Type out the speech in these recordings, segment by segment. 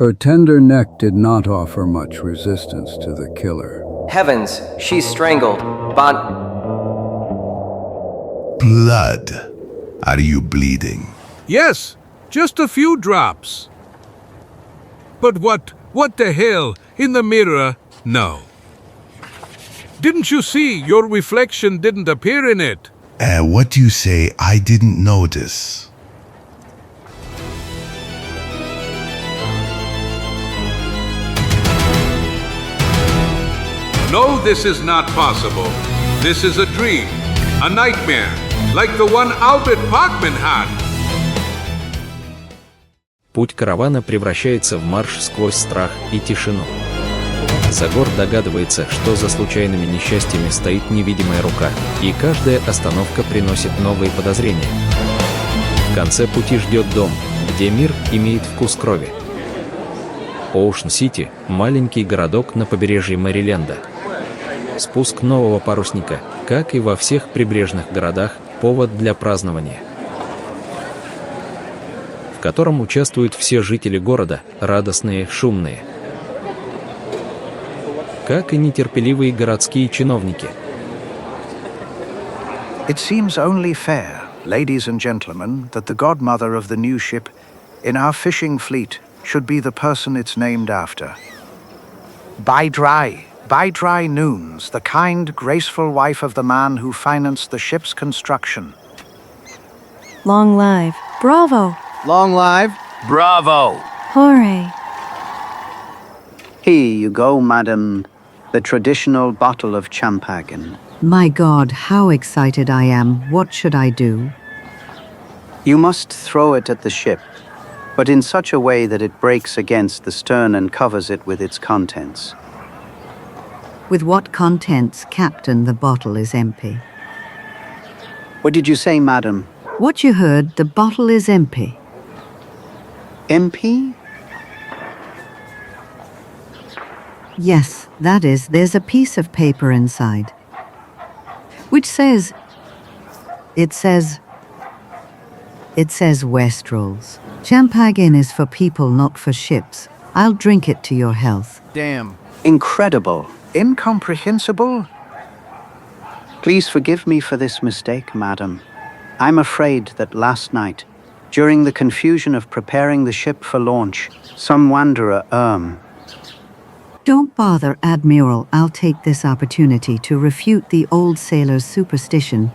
Her tender neck did not offer much resistance to the killer. Heavens, she's strangled. Blood. Are you bleeding? Yes, just a few drops. But what the hell? In the mirror? No. Didn't you see? Your reflection didn't appear in it. What do you say? I didn't notice. No, this is not possible. This is a dream, a nightmare, like the one Albert Parkman had. Путь каравана превращается в марш сквозь страх и тишину. Загор догадывается, что за случайными несчастьями стоит невидимая рука, и каждая остановка приносит новые подозрения. В конце пути ждет дом, где мир имеет вкус крови. Оушен-Сити – маленький городок на побережье Мэриленда. Спуск нового парусника, как и во всех прибрежных городах, повод для празднования, в котором участвуют все жители города, радостные, шумные, как и нетерпеливые городские чиновники. It seems only fair, ladies and gentlemen, that the godmother of the new ship in our fishing fleet should be the person it's named after. By dry noons, the kind, graceful wife of the man who financed the ship's construction. Long live. Bravo. Long live. Bravo! Hooray. Here you go, madam. The traditional bottle of champagne. My God, how excited I am. What should I do? You must throw it at the ship, but in such a way that it breaks against the stern and covers it with its contents. With what contents, Captain? The bottle is empty. What did you say, madam? What you heard, the bottle is empty. MP? Yes, that is, there's a piece of paper inside, which says, it says Westrels. Champagne is for people, not for ships. I'll drink it to your health. Damn. Incredible. Incomprehensible? Please forgive me for this mistake, madam. I'm afraid that last night, during the confusion of preparing the ship for launch, some wanderer, Don't bother, Admiral. I'll take this opportunity to refute the old sailor's superstition.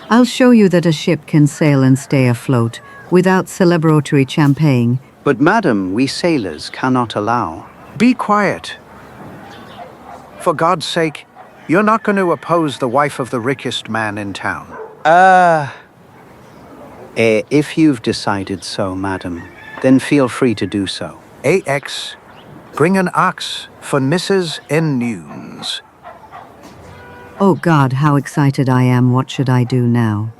I'll show you that a ship can sail and stay afloat without celebratory champagne. But madam, we sailors cannot allow. Be quiet. For God's sake, you're not going to oppose the wife of the richest man in town. If you've decided so, madam, then feel free to do so. AX, bring an ox for Mrs. N. Nunes. Oh God, how excited I am. What should I do now?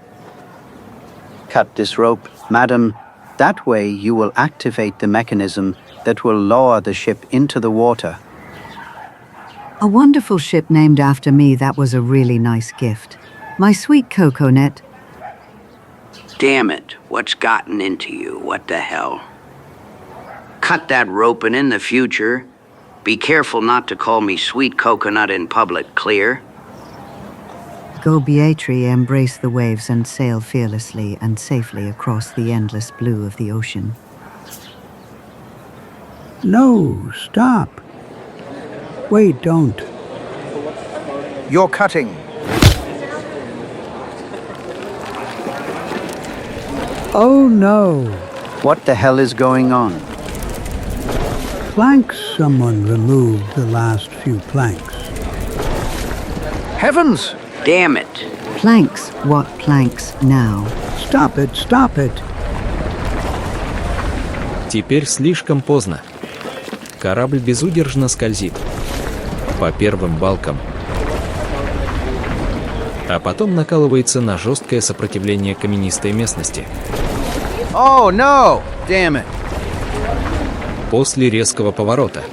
Cut this rope, madam. That way you will activate the mechanism that will lower the ship into the water. A wonderful ship named after me. That was a really nice gift. My sweet coconet. Damn it, what's gotten into you? What the hell? Cut that rope, and in the future, be careful not to call me sweet coconut in public, clear? Go, Beatrice, embrace the waves and sail fearlessly and safely across the endless blue of the ocean. No, stop. Wait, don't. You're cutting. Oh no. What the hell is going on? Planks. Someone removed the last few planks. Heavens! Damn it! Planks? What planks now? Stop it, stop it. Теперь слишком поздно. Корабль безудержно скользит по первым балкам, а потом накалывается на жесткое сопротивление каменистой местности. Oh no! Damn it! После резкого поворота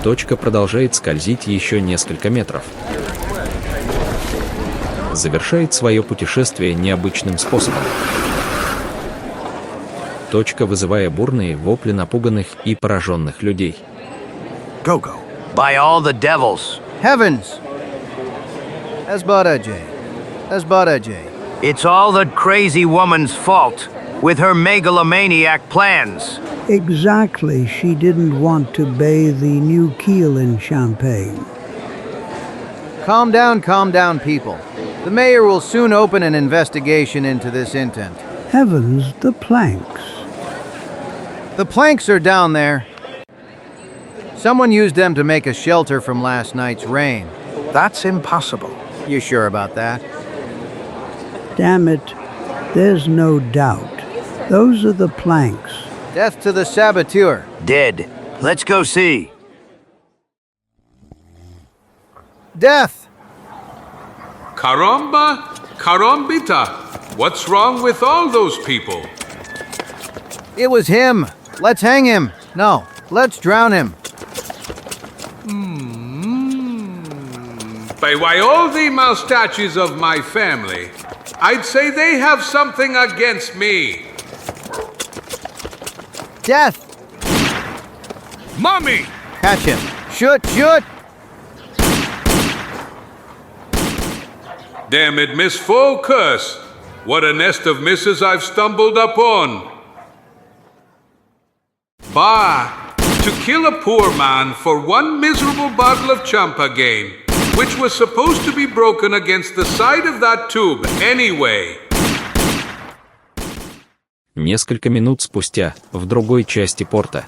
точка продолжает скользить еще несколько метров. Завершает свое путешествие необычным способом. вызывая бурные вопли напуганных и пораженных людей. Go. By all the devils. Heavens! Asbadaje. It's all that crazy woman's fault, with her megalomaniac plans. Exactly. She didn't want to bathe the new keel in champagne. Calm down, people. The mayor will soon open an investigation into this intent. Heavens, the planks. The planks are down there. Someone used them to make a shelter from last night's rain. That's impossible. You sure about that? Damn it. There's no doubt. Those are the planks. Death to the saboteur. Dead. Let's go see. Death! Carambita. What's wrong with all those people? It was him. Let's hang him. No, let's drown him. By all the moustaches of my family, I'd say they have something against me. Death! Mommy! Catch him. Shoot! Damn it, Miss Focus! What a nest of misses I've stumbled upon. Bah! To kill a poor man for one miserable bottle of champagne, which was supposed to be broken against the side of that tube anyway. Несколько минут спустя, в другой части порта.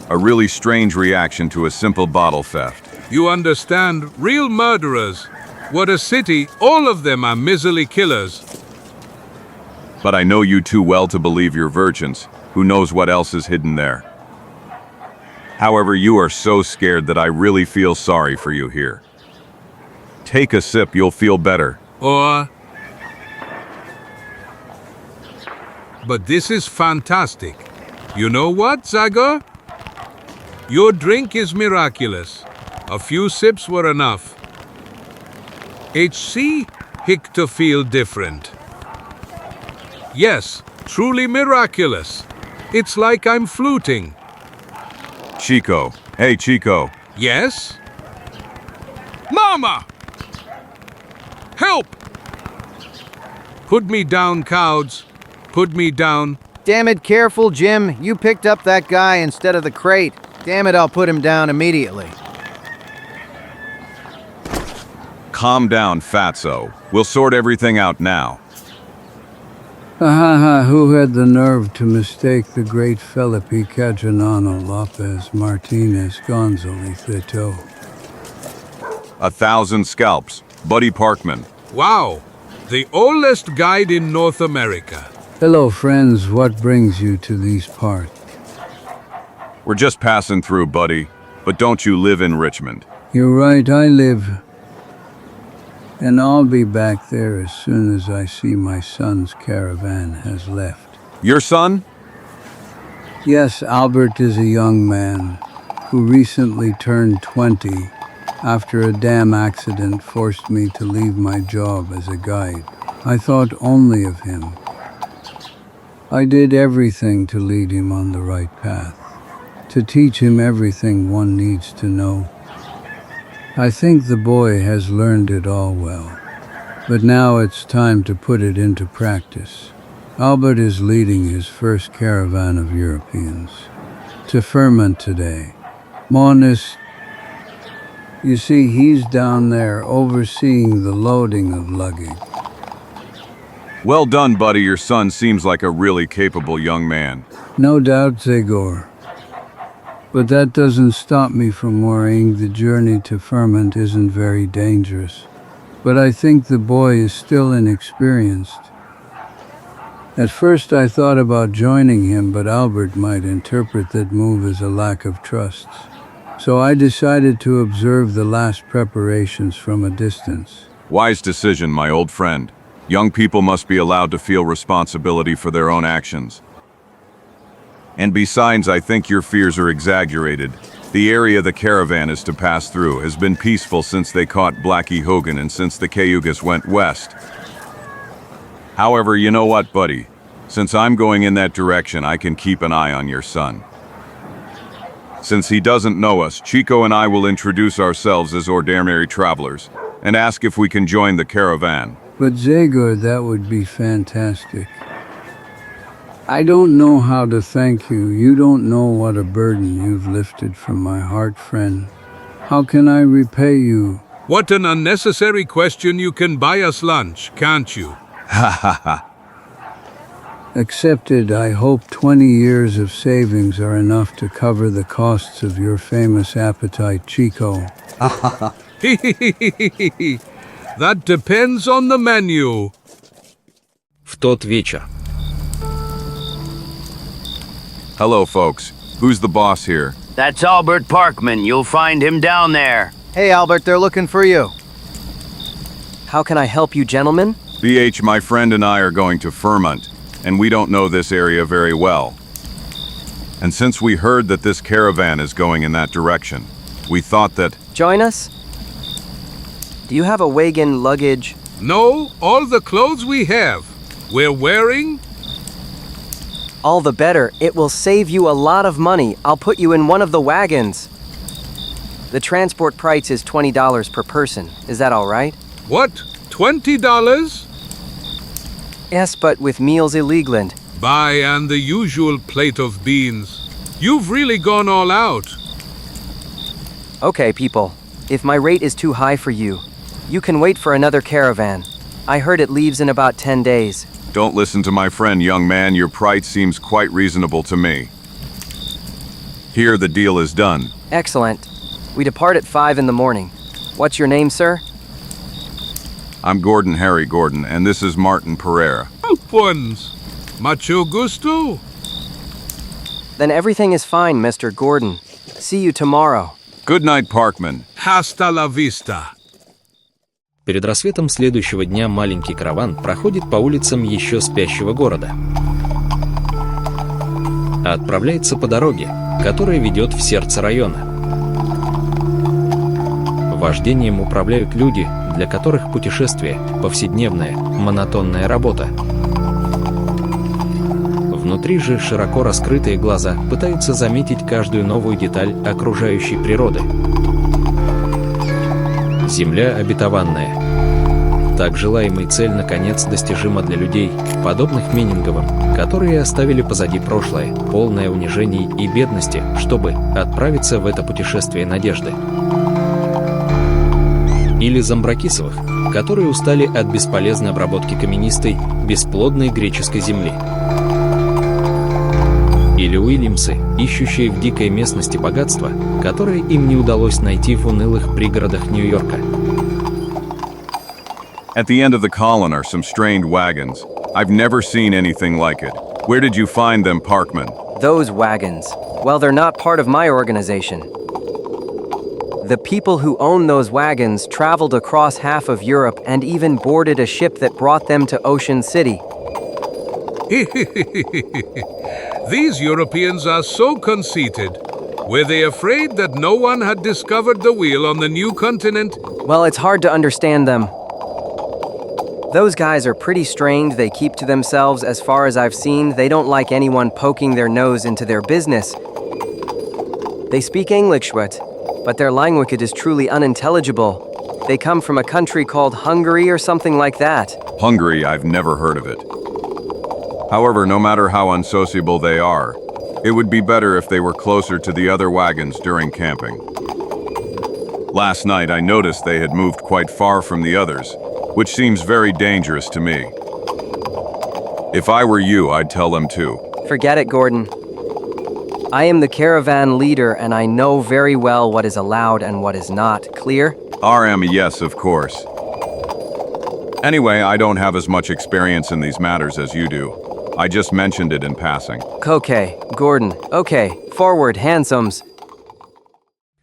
A really strange reaction to a simple bottle theft. You understand, real murderers. What a city, all of them are miserly killers. But I know you too well to believe you're virgins. Who knows what else is hidden there? However, you are so scared that I really feel sorry for you here. Take a sip, you'll feel better. But this is fantastic. You know what, Zagor? Your drink is miraculous. A few sips were enough. HC hick to feel different. Yes, truly miraculous. It's like I'm fluting. Chico. Hey, Chico. Yes? Mama! Help! Put me down, cows. Put me down. Damn it, careful, Jim. You picked up that guy instead of the crate. Damn it, I'll put him down immediately. Calm down, Fatso. We'll sort everything out now. Who had the nerve to mistake the great Felipe Cajanano Lopez Martinez Gonzalez-Leto? 1,000 scalps. Buddy Parkman. Wow, the oldest guide in North America. Hello, friends. What brings you to these parts? We're just passing through, buddy. But don't you live in Richmond? You're right, I live. And I'll be back there as soon as I see my son's caravan has left. Your son? Yes, Albert is a young man who recently turned 20 after a damn accident forced me to leave my job as a guide. I thought only of him. I did everything to lead him on the right path, to teach him everything one needs to know. I think the boy has learned it all well, but now it's time to put it into practice. Albert is leading his first caravan of Europeans to Ferment today. Monis, you see, he's down there overseeing the loading of luggage. Well done, buddy. Your son seems like a really capable young man. No doubt, Zagor. But that doesn't stop me from worrying the journey to Ferment isn't very dangerous. But I think the boy is still inexperienced. At first I thought about joining him, but Albert might interpret that move as a lack of trust. So I decided to observe the last preparations from a distance. Wise decision, my old friend. Young people must be allowed to feel responsibility for their own actions. And besides, I think your fears are exaggerated. The area the caravan is to pass through has been peaceful since they caught Blackie Hogan and since the Cayugas went west. However, you know what, buddy? Since I'm going in that direction, I can keep an eye on your son. Since he doesn't know us, Chico and I will introduce ourselves as ordinary travelers and ask if we can join the caravan. But Zagor, that would be fantastic. I don't know how to thank you. You don't know what a burden you've lifted from my heart, friend. How can I repay you? What an unnecessary question. You can buy us lunch, can't you? Ha ha ha. Accepted. I hope 20 years of savings are enough to cover the costs of your famous appetite, Chico. That depends on the menu. В тот вечер. Hello, folks. Who's the boss here? That's Albert Parkman. You'll find him down there. Hey, Albert, they're looking for you. How can I help you, gentlemen? BH, my friend and I are going to FORMAT, and we don't know this area very well. And since we heard that this caravan is going in that direction, we thought that... Join us? Do you have a wagon, luggage? No, all the clothes we have. We're wearing... All the better. It will save you a lot of money. I'll put you in one of the wagons. The transport price is $20 per person. Is that all right? What? $20? Yes, but with meals illegal. Buy and the usual plate of beans. You've really gone all out. Okay, people. If my rate is too high for you, you can wait for another caravan. I heard it leaves in about 10 days. Don't listen to my friend, young man. Your price seems quite reasonable to me. Here, the deal is done. Excellent. We depart at 5 in the morning. What's your name, sir? I'm Gordon Harry Gordon, and this is Martin Pereira. Ones. Mucho gusto. Then everything is fine, Mr. Gordon. See you tomorrow. Good night, Parkman. Hasta la vista. Перед рассветом следующего дня маленький караван проходит по улицам еще спящего города. Отправляется по дороге, которая ведет в сердце района. Вождением управляют люди, для которых путешествие – повседневная, монотонная работа. Внутри же широко раскрытые глаза пытаются заметить каждую новую деталь окружающей природы. Земля обетованная. Так желаемая цель наконец достижима для людей, подобных Меннинговым, которые оставили позади прошлое, полное унижений и бедности, чтобы отправиться в это путешествие надежды. Или Замбракисовых, которые устали от бесполезной обработки каменистой, бесплодной греческой земли. Или Уильямсы, ищущие в дикой местности богатства, которое им не удалось найти в унылых пригородах Нью-Йорка. At the end of the column are some strained wagons. I've never seen anything like it. Where did you find them, Parkman? Those wagons. Well, they're not part of my organization. The people who own those wagons traveled across half of Europe and even boarded a ship that brought them to Ocean City. These Europeans are so conceited. Were they afraid that no one had discovered the wheel on the new continent? Well, it's hard to understand them. Those guys are pretty strained. They keep to themselves. As far as I've seen, they don't like anyone poking their nose into their business. They speak English, but their language is truly unintelligible. They come from a country called Hungary or something like that. Hungary, I've never heard of it. However, no matter how unsociable they are, it would be better if they were closer to the other wagons during camping. Last night I noticed they had moved quite far from the others, which seems very dangerous to me. If I were you, I'd tell them too. Forget it, Gordon. I am the caravan leader and I know very well what is allowed and what is not. Clear? RM, yes, of course. Anyway, I don't have as much experience in these matters as you do. I just mentioned it in passing. Okay, Gordon. Okay, forward, handsomes.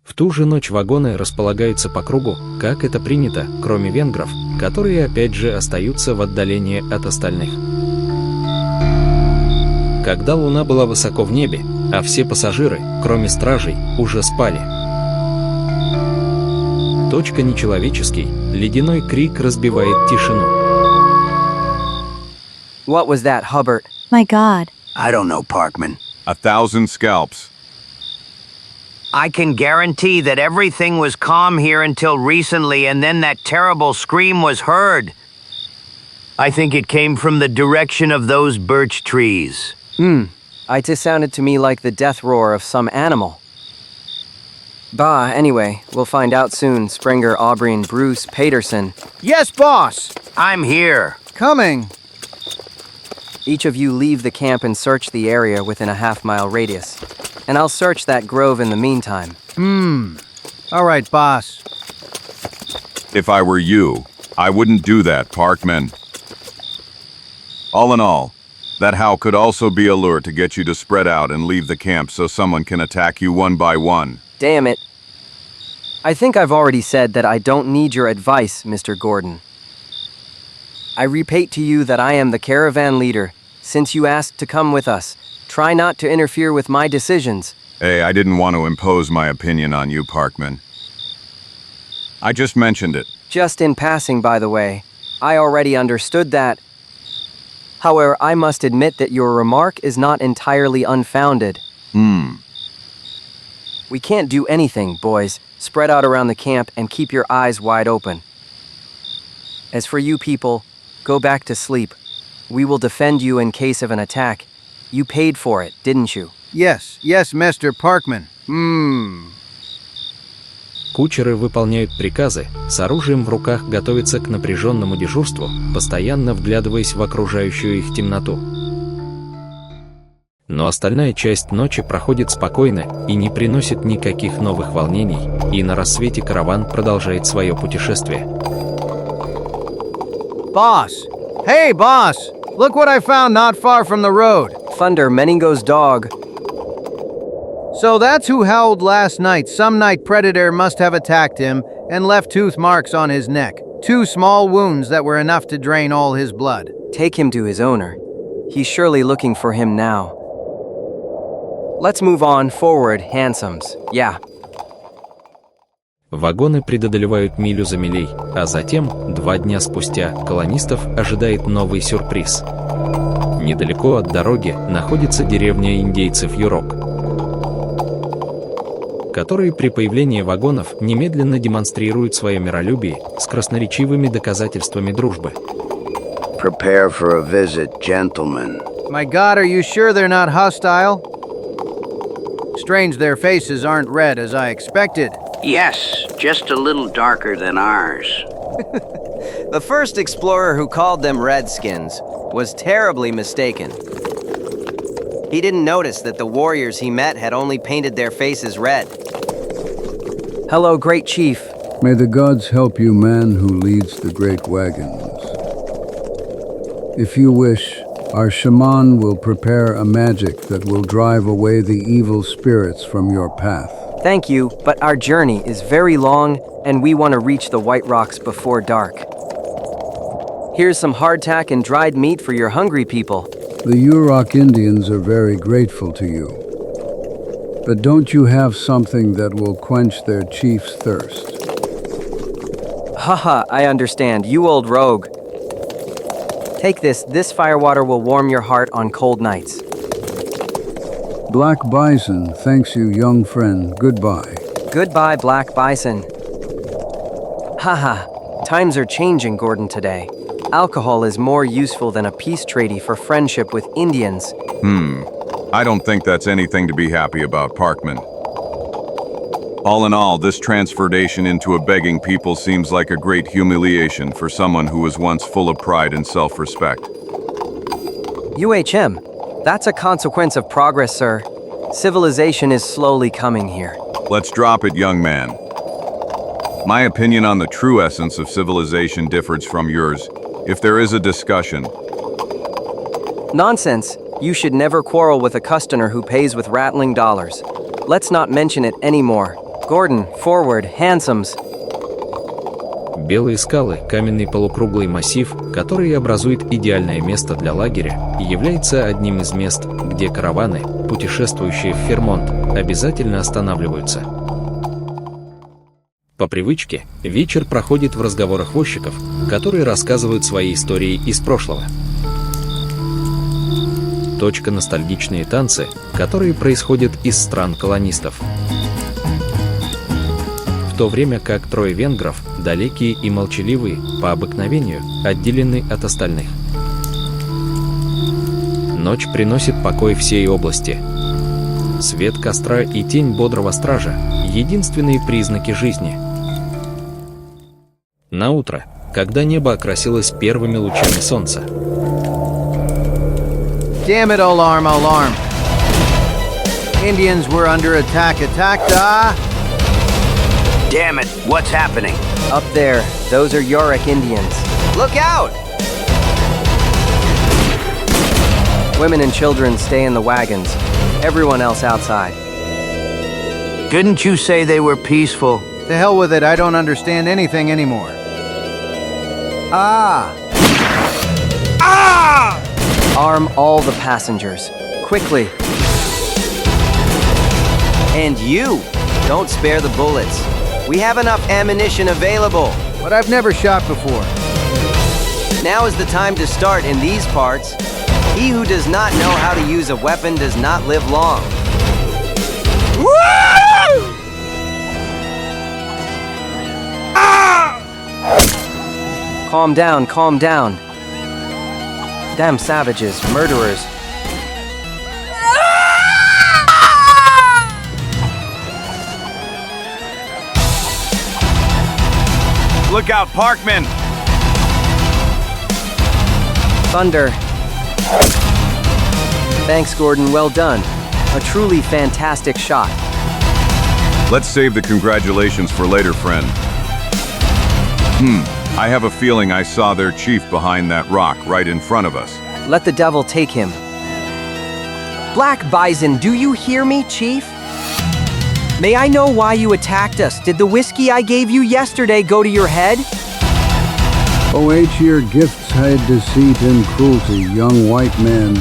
В ту же ночь вагоны располагаются по кругу, как это принято, кроме венгров, которые опять же остаются в отдалении от остальных. Когда луна была высоко в небе, а все пассажиры, кроме стражей, уже спали. Точка нечеловеческий, ледяной крик разбивает тишину. What was that, Hubbard? My God. I don't know, Parkman. 1,000 scalps. I can guarantee that everything was calm here until recently, and then that terrible scream was heard. I think it came from the direction of those birch trees. It just sounded to me like the death roar of some animal. Bah, anyway, we'll find out soon, Springer, Aubrey, and Bruce Paterson. Yes, boss. I'm here. Coming. Each of you leave the camp and search the area within a half-mile radius. And I'll search that grove in the meantime. All right, boss. If I were you, I wouldn't do that, Parkman. All in all, that howl could also be a lure to get you to spread out and leave the camp so someone can attack you one by one. Damn it. I think I've already said that I don't need your advice, Mr. Gordon. I repeat to you that I am the caravan leader. Since you asked to come with us, try not to interfere with my decisions. Hey, I didn't want to impose my opinion on you, Parkman. I just mentioned it. Just in passing, by the way. I already understood that. However, I must admit that your remark is not entirely unfounded. We can't do anything, boys. Spread out around the camp and keep your eyes wide open. As for you people, go back to sleep. We will defend you in case of an attack. You paid for it, didn't you? Yes, Mr. Parkman. Кучеры выполняют приказы, с оружием в руках готовятся к напряженному дежурству, постоянно вглядываясь в окружающую их темноту. Но остальная часть ночи проходит спокойно и не приносит никаких новых волнений, и на рассвете караван продолжает свое путешествие. Boss! Hey, boss! Look what I found not far from the road. Thunder, Meningo's dog. So that's who howled last night. Some night predator must have attacked him and left tooth marks on his neck. 2 small wounds that were enough to drain all his blood. Take him to his owner. He's surely looking for him now. Let's move on forward, handsomes. Yeah. Вагоны преодолевают милю за милей, а затем, 2 дня спустя, колонистов ожидает новый сюрприз. Недалеко от дороги находится деревня индейцев Юрок, которые при появлении вагонов немедленно демонстрируют свое миролюбие с красноречивыми доказательствами дружбы. Prepare for a visit, gentlemen. My God, are you sure they're not hostile? Strange their faces aren't red as I expected. Yes, just a little darker than ours. The first explorer who called them Redskins was terribly mistaken. He didn't notice that the warriors he met had only painted their faces red. Hello, great chief. May the gods help you, man who leads the great wagons. If you wish, our shaman will prepare a magic that will drive away the evil spirits from your path. Thank you, but our journey is very long, and we want to reach the White Rocks before dark. Here's some hardtack and dried meat for your hungry people. The Yurok Indians are very grateful to you. But don't you have something that will quench their chief's thirst? Haha, I understand, you old rogue. Take this firewater will warm your heart on cold nights. Black Bison thanks you, young friend. Goodbye. Goodbye, Black Bison. Haha, times are changing, Gordon, today. Alcohol is more useful than a peace treaty for friendship with Indians. I don't think that's anything to be happy about, Parkman. All in all, this transformation into a begging people seems like a great humiliation for someone who was once full of pride and self-respect. UHM, that's a consequence of progress, sir. Civilization is slowly coming here. Let's drop it, young man. My opinion on the true essence of civilization differs from yours. If there is a discussion... Nonsense. You should never quarrel with a customer who pays with rattling dollars. Let's not mention it anymore. Gordon, forward, handsomes. Белые скалы, каменный полукруглый массив, который образует идеальное место для лагеря, и является одним из мест, где караваны, путешествующие в Фермонт, обязательно останавливаются. По привычке, вечер проходит в разговорах возчиков, которые рассказывают свои истории из прошлого. ностальгичные танцы, которые происходят из стран колонистов. В то время как трое венгров, далекие и молчаливые, по обыкновению, отделены от остальных. Ночь приносит покой всей области. Свет костра и тень бодрого стража — единственные признаки жизни. Наутро, когда небо окрасилось первыми лучами солнца. Damn it, alarm, alarm. Indians were under attack. Damn it, what's happening? Up there, those are Yorick Indians. Look out! Women and children stay in the wagons. Everyone else outside. Didn't you say they were peaceful? To hell with it, I don't understand anything anymore. Arm all the passengers. Quickly. And you! Don't spare the bullets. We have enough ammunition available. But I've never shot before. Now is the time to start in these parts. He who does not know how to use a weapon does not live long. Calm down, calm down. Damn savages, murderers. Look out, Parkman! Thunder. Thanks, Gordon, well done. A truly fantastic shot. Let's save the congratulations for later, friend. I have a feeling I saw their chief behind that rock right in front of us. Let the devil take him. Black Bison, do you hear me, Chief? May I know why you attacked us? Did the whiskey I gave you yesterday go to your head? Your gifts hide deceit and cruelty, young white men.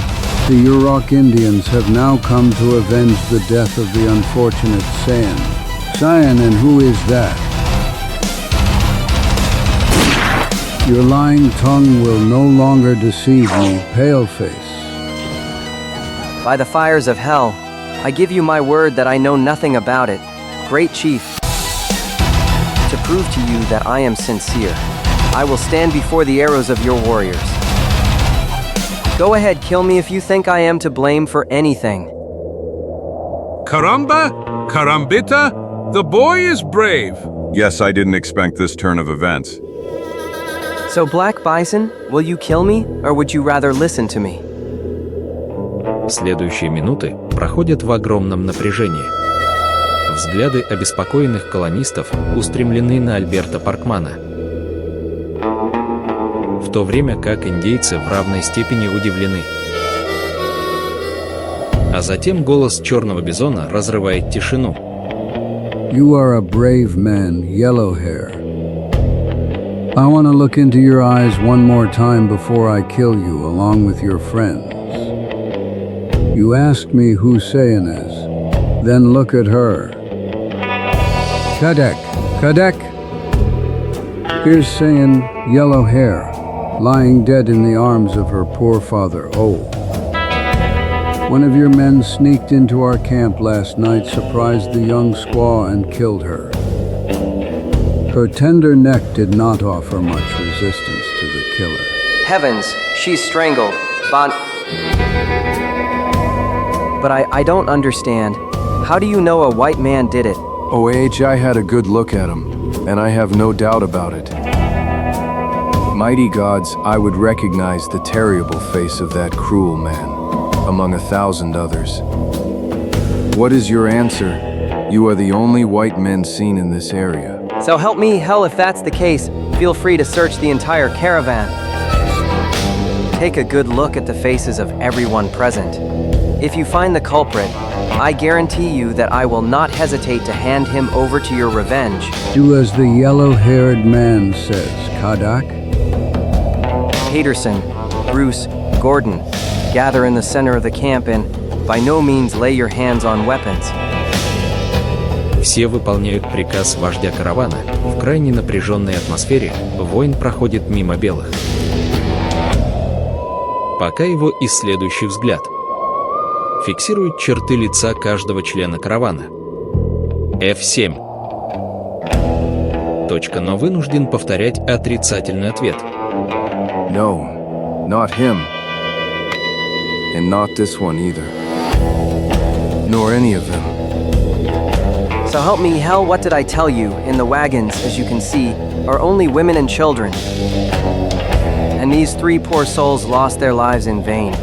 The Yurok Indians have now come to avenge the death of the unfortunate Saiyan. Saiyan, and who is that? Your lying tongue will no longer deceive me, paleface. By the fires of hell, I give you my word that I know nothing about it, great chief. To prove to you that I am sincere, I will stand before the arrows of your warriors. Go ahead, kill me if you think I am to blame for anything. Caramba? Carambita? The boy is brave. Yes, I didn't expect this turn of events. So, Black Bison, will you kill me, or would you rather listen to me? Следующие минуты проходят в огромном напряжении. Взгляды обеспокоенных колонистов устремлены на Альберта Паркмана. В то время как индейцы в равной степени удивлены. А затем голос черного бизона разрывает тишину. You are a brave man, yellow hair. I want to look into your eyes one more time before I kill you along with your friends. You asked me who Saiyan is. Then look at her. Kadek, Kadek. Here's Saiyan, yellow hair, lying dead in the arms of her poor father, Oh. One of your men sneaked into our camp last night, surprised the young squaw, and killed her. Her tender neck did not offer much resistance to the killer. Heavens, she's strangled. But I don't understand. How do you know a white man did it? I had a good look at him, and I have no doubt about it. Mighty gods, I would recognize the terrible face of that cruel man, among 1,000 others. What is your answer? You are the only white men seen in this area. So help me hell if that's the case, feel free to search the entire caravan. Take a good look at the faces of everyone present. If you find the culprit, I guarantee you that I will not hesitate to hand him over to your revenge. Do as the yellow-haired man says, Kadak. Peterson, Bruce, Gordon, gather in the center of the camp and by no means lay your hands on weapons. Все выполняют приказ вождя каравана. В крайне напряженной атмосфере воин проходит мимо белых. Пока его исследующий взгляд Фиксирует черты лица каждого члена каравана. F7. Точка, но вынужден повторять отрицательный ответ. No, not him. And not this one either. Nor any of them. So help me hell, what did I tell you? In the wagons, as you can see, are only women and children. And these 3 poor souls lost their lives in vain.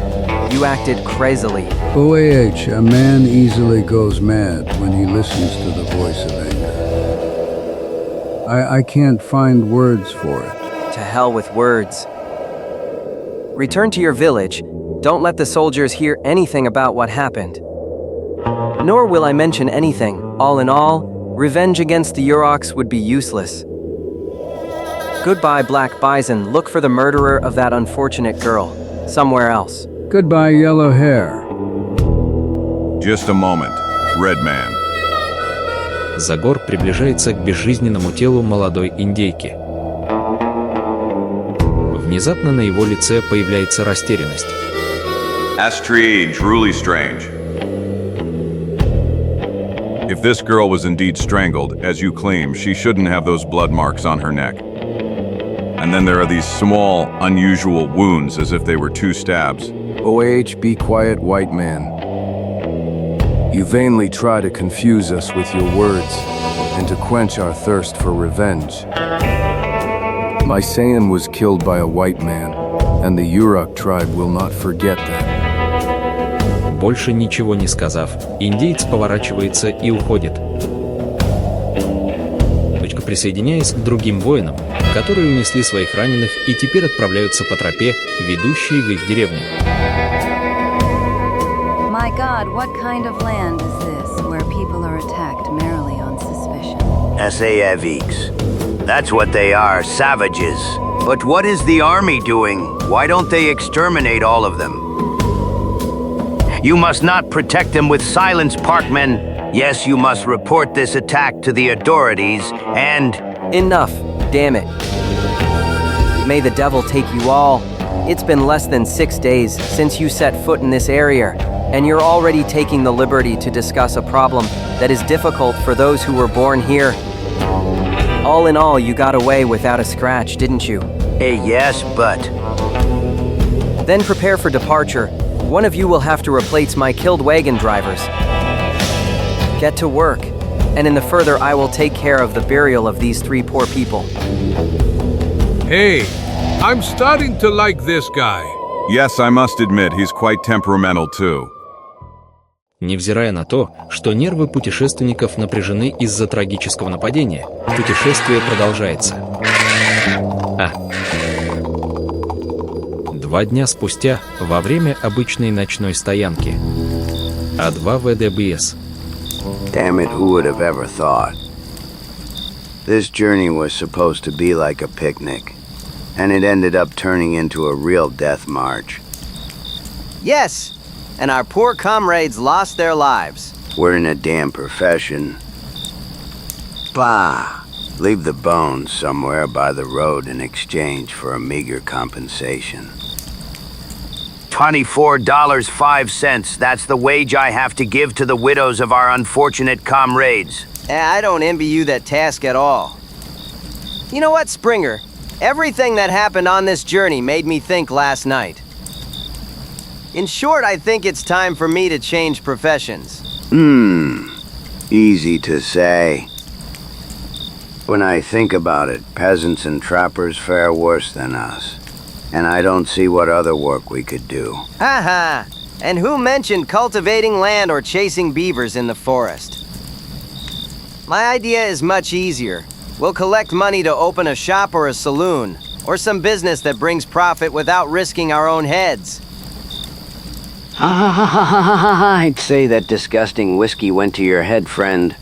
You acted crazily. OAH, a man easily goes mad when he listens to the voice of anger. I can't find words for it. To hell with words. Return to your village. Don't let the soldiers hear anything about what happened. Nor will I mention anything. All in all, revenge against the Uroks would be useless. Goodbye, Black Bison. Look for the murderer of that unfortunate girl. Somewhere else. Goodbye, yellow hair. Just a moment, Red Man. Загор приближается к безжизненному телу молодой индейки. Внезапно на его лице появляется растерянность. Strange, truly strange. If this girl was indeed strangled, as you claim, she shouldn't have those blood marks on her neck. And then there are these small, unusual wounds as if they were 2 stabs. OAH, be quiet, white man. You vainly try to confuse us with your words and to quench our thirst for revenge. My Saiyan was killed by a white man, and the Uruk tribe will not forget that. Больше ничего не сказав, индеец поворачивается и уходит. Точка, присоединяясь к другим воинам, которые унесли своих раненых и теперь отправляются по тропе, ведущей в их деревню. My God, what kind of land is this where people are attacked merely on suspicion? SAVX. That's what they are, savages. But what is the army doing? Why don't they exterminate all of them? You must not protect them with silence, Parkmen. Yes, you must report this attack to the authorities and... Enough, damn it. May the devil take you all. It's been less than 6 days since you set foot in this area, and you're already taking the liberty to discuss a problem that is difficult for those who were born here. All in all, you got away without a scratch, didn't you? Yes, but... Then prepare for departure. One of you will have to replace my killed wagon drivers. Get to work, and in the further I will take care of the burial of these 3 poor people. Hey, I'm starting to like this guy. Yes, I must admit, he's quite temperamental too. Невзирая на то, что нервы путешественников напряжены из-за трагического нападения, путешествие продолжается. 2 дня спустя, во время обычной ночной стоянки. А2 ВДБС. Damn it, who would have ever thought? This journey was supposed to be like a picnic, and it ended up turning into a real death march. Yes, and our poor comrades lost their lives. We're in a damn profession. Bah! Leave the bones somewhere by the road in exchange for a meager compensation. $24.05, that's the wage I have to give to the widows of our unfortunate comrades. I don't envy you that task at all. You know what, Springer? Everything that happened on this journey made me think last night. In short, I think it's time for me to change professions. Easy to say. When I think about it, peasants and trappers fare worse than us. And I don't see what other work we could do. Ha! And who mentioned cultivating land or chasing beavers in the forest? My idea is much easier. We'll collect money to open a shop or a saloon, or some business that brings profit without risking our own heads. I'd say that disgusting whiskey went to your head, friend.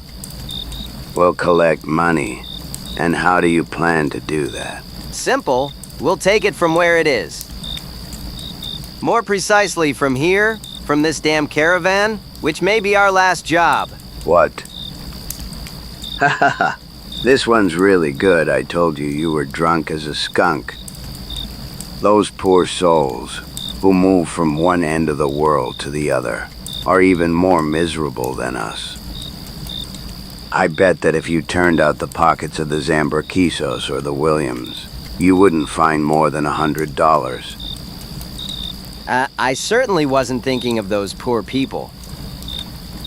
We'll collect money. And how do you plan to do that? Simple. We'll take it from where it is. More precisely from here, from this damn caravan, which may be our last job. What? Hahaha. This one's really good. I told you you were drunk as a skunk. Those poor souls who move from one end of the world to the other. are even more miserable than us. I bet that if you turned out the pockets of the Zambraquisos or the Williams, you wouldn't find more than $100. I certainly wasn't thinking of those poor people.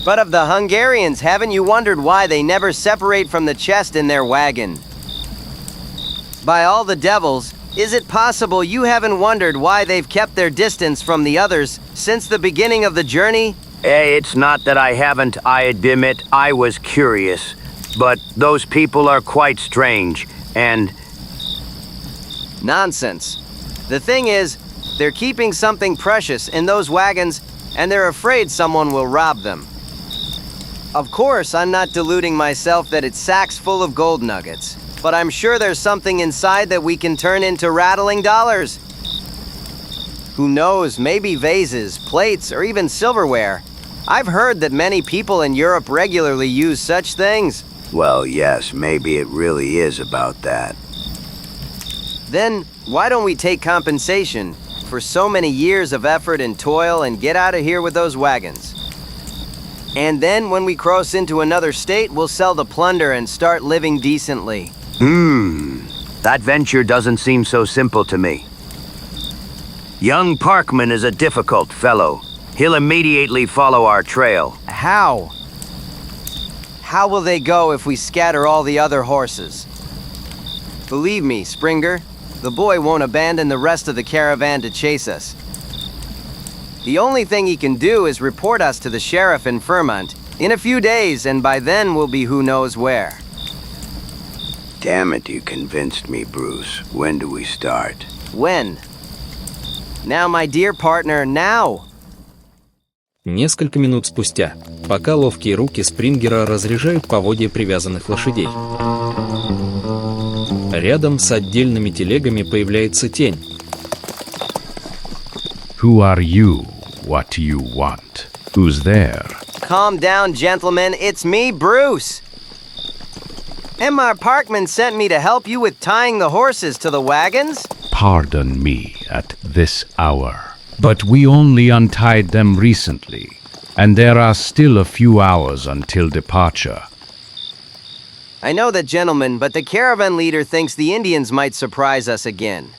But of the Hungarians, haven't you wondered why they never separate from the chest in their wagon? By all the devils, is it possible you haven't wondered why they've kept their distance from the others since the beginning of the journey? It's not that I haven't, I admit I was curious. But those people are quite strange, and... Nonsense. The thing is, they're keeping something precious in those wagons, and they're afraid someone will rob them. Of course, I'm not deluding myself that it's sacks full of gold nuggets, but I'm sure there's something inside that we can turn into rattling dollars. Who knows, maybe vases, plates, or even silverware. I've heard that many people in Europe regularly use such things. Well, yes, maybe it really is about that. Then, why don't we take compensation for so many years of effort and toil and get out of here with those wagons? And then, when we cross into another state, we'll sell the plunder and start living decently. That venture doesn't seem so simple to me. Young Parkman is a difficult fellow. He'll immediately follow our trail. How? How will they go if we scatter all the other horses? Believe me, Springer, the boy won't abandon the rest of the caravan to chase us. The only thing he can do is report us to the sheriff in Vermont in a few days, and by then we'll be who knows where. Damn it, you convinced me, Bruce. When do we start? When? Now, my dear partner, now! Несколько минут спустя, пока ловкие руки Спрингера разряжают поводья привязанных лошадей. Рядом с отдельными телегами появляется тень. Who are you? What do you want? Who's there? Calm down, gentlemen. It's me, Bruce. M.R. Parkman sent me to help you with tying the horses to the wagons. Pardon me at this hour. But we only untied them recently, and there are still a few hours until departure. I know that, gentlemen, but the caravan leader thinks the Indians might surprise us again.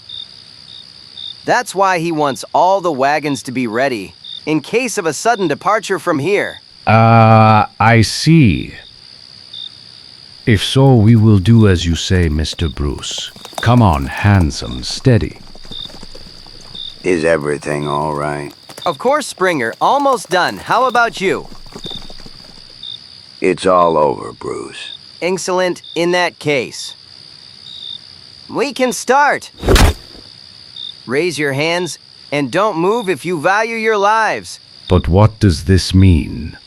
That's why he wants all the wagons to be ready, in case of a sudden departure from here. I see. If so, we will do as you say, Mr. Bruce. Come on, handsome, steady. Is everything all right? Of course, Springer. Almost done. How about you? It's all over, Bruce. Excellent. In that case, we can start. Raise your hands and don't move if you value your lives. But what does this mean?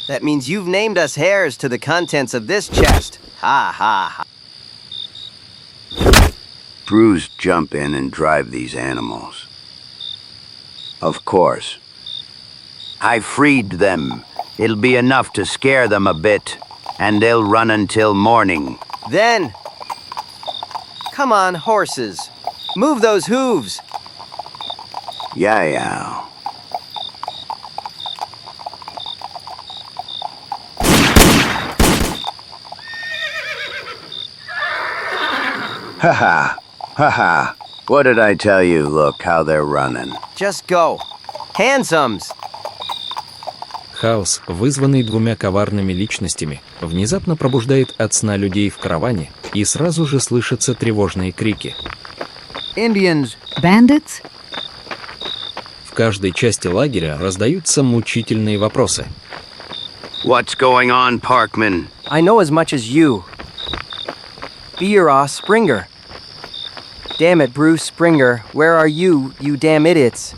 That means you've named us heirs to the contents of this chest. Ha ha ha. Bruce, jump in and drive these animals. Of course. I freed them. It'll be enough to scare them a bit, and they'll run until morning. Then, come on, horses. Move those hooves. Yeah. Ha. What did I tell you? Look how they're running. Just go. Handsomes. Хаос, вызванный двумя коварными личностями, внезапно пробуждает от сна людей в караване, и сразу же слышатся тревожные крики. Indians. Bandits? В каждой части лагеря раздаются мучительные вопросы. What's going on, Parkman? I know as much as you. Be your ass, Springer. Damn it, Bruce Springer. Where are you, you damn idiots?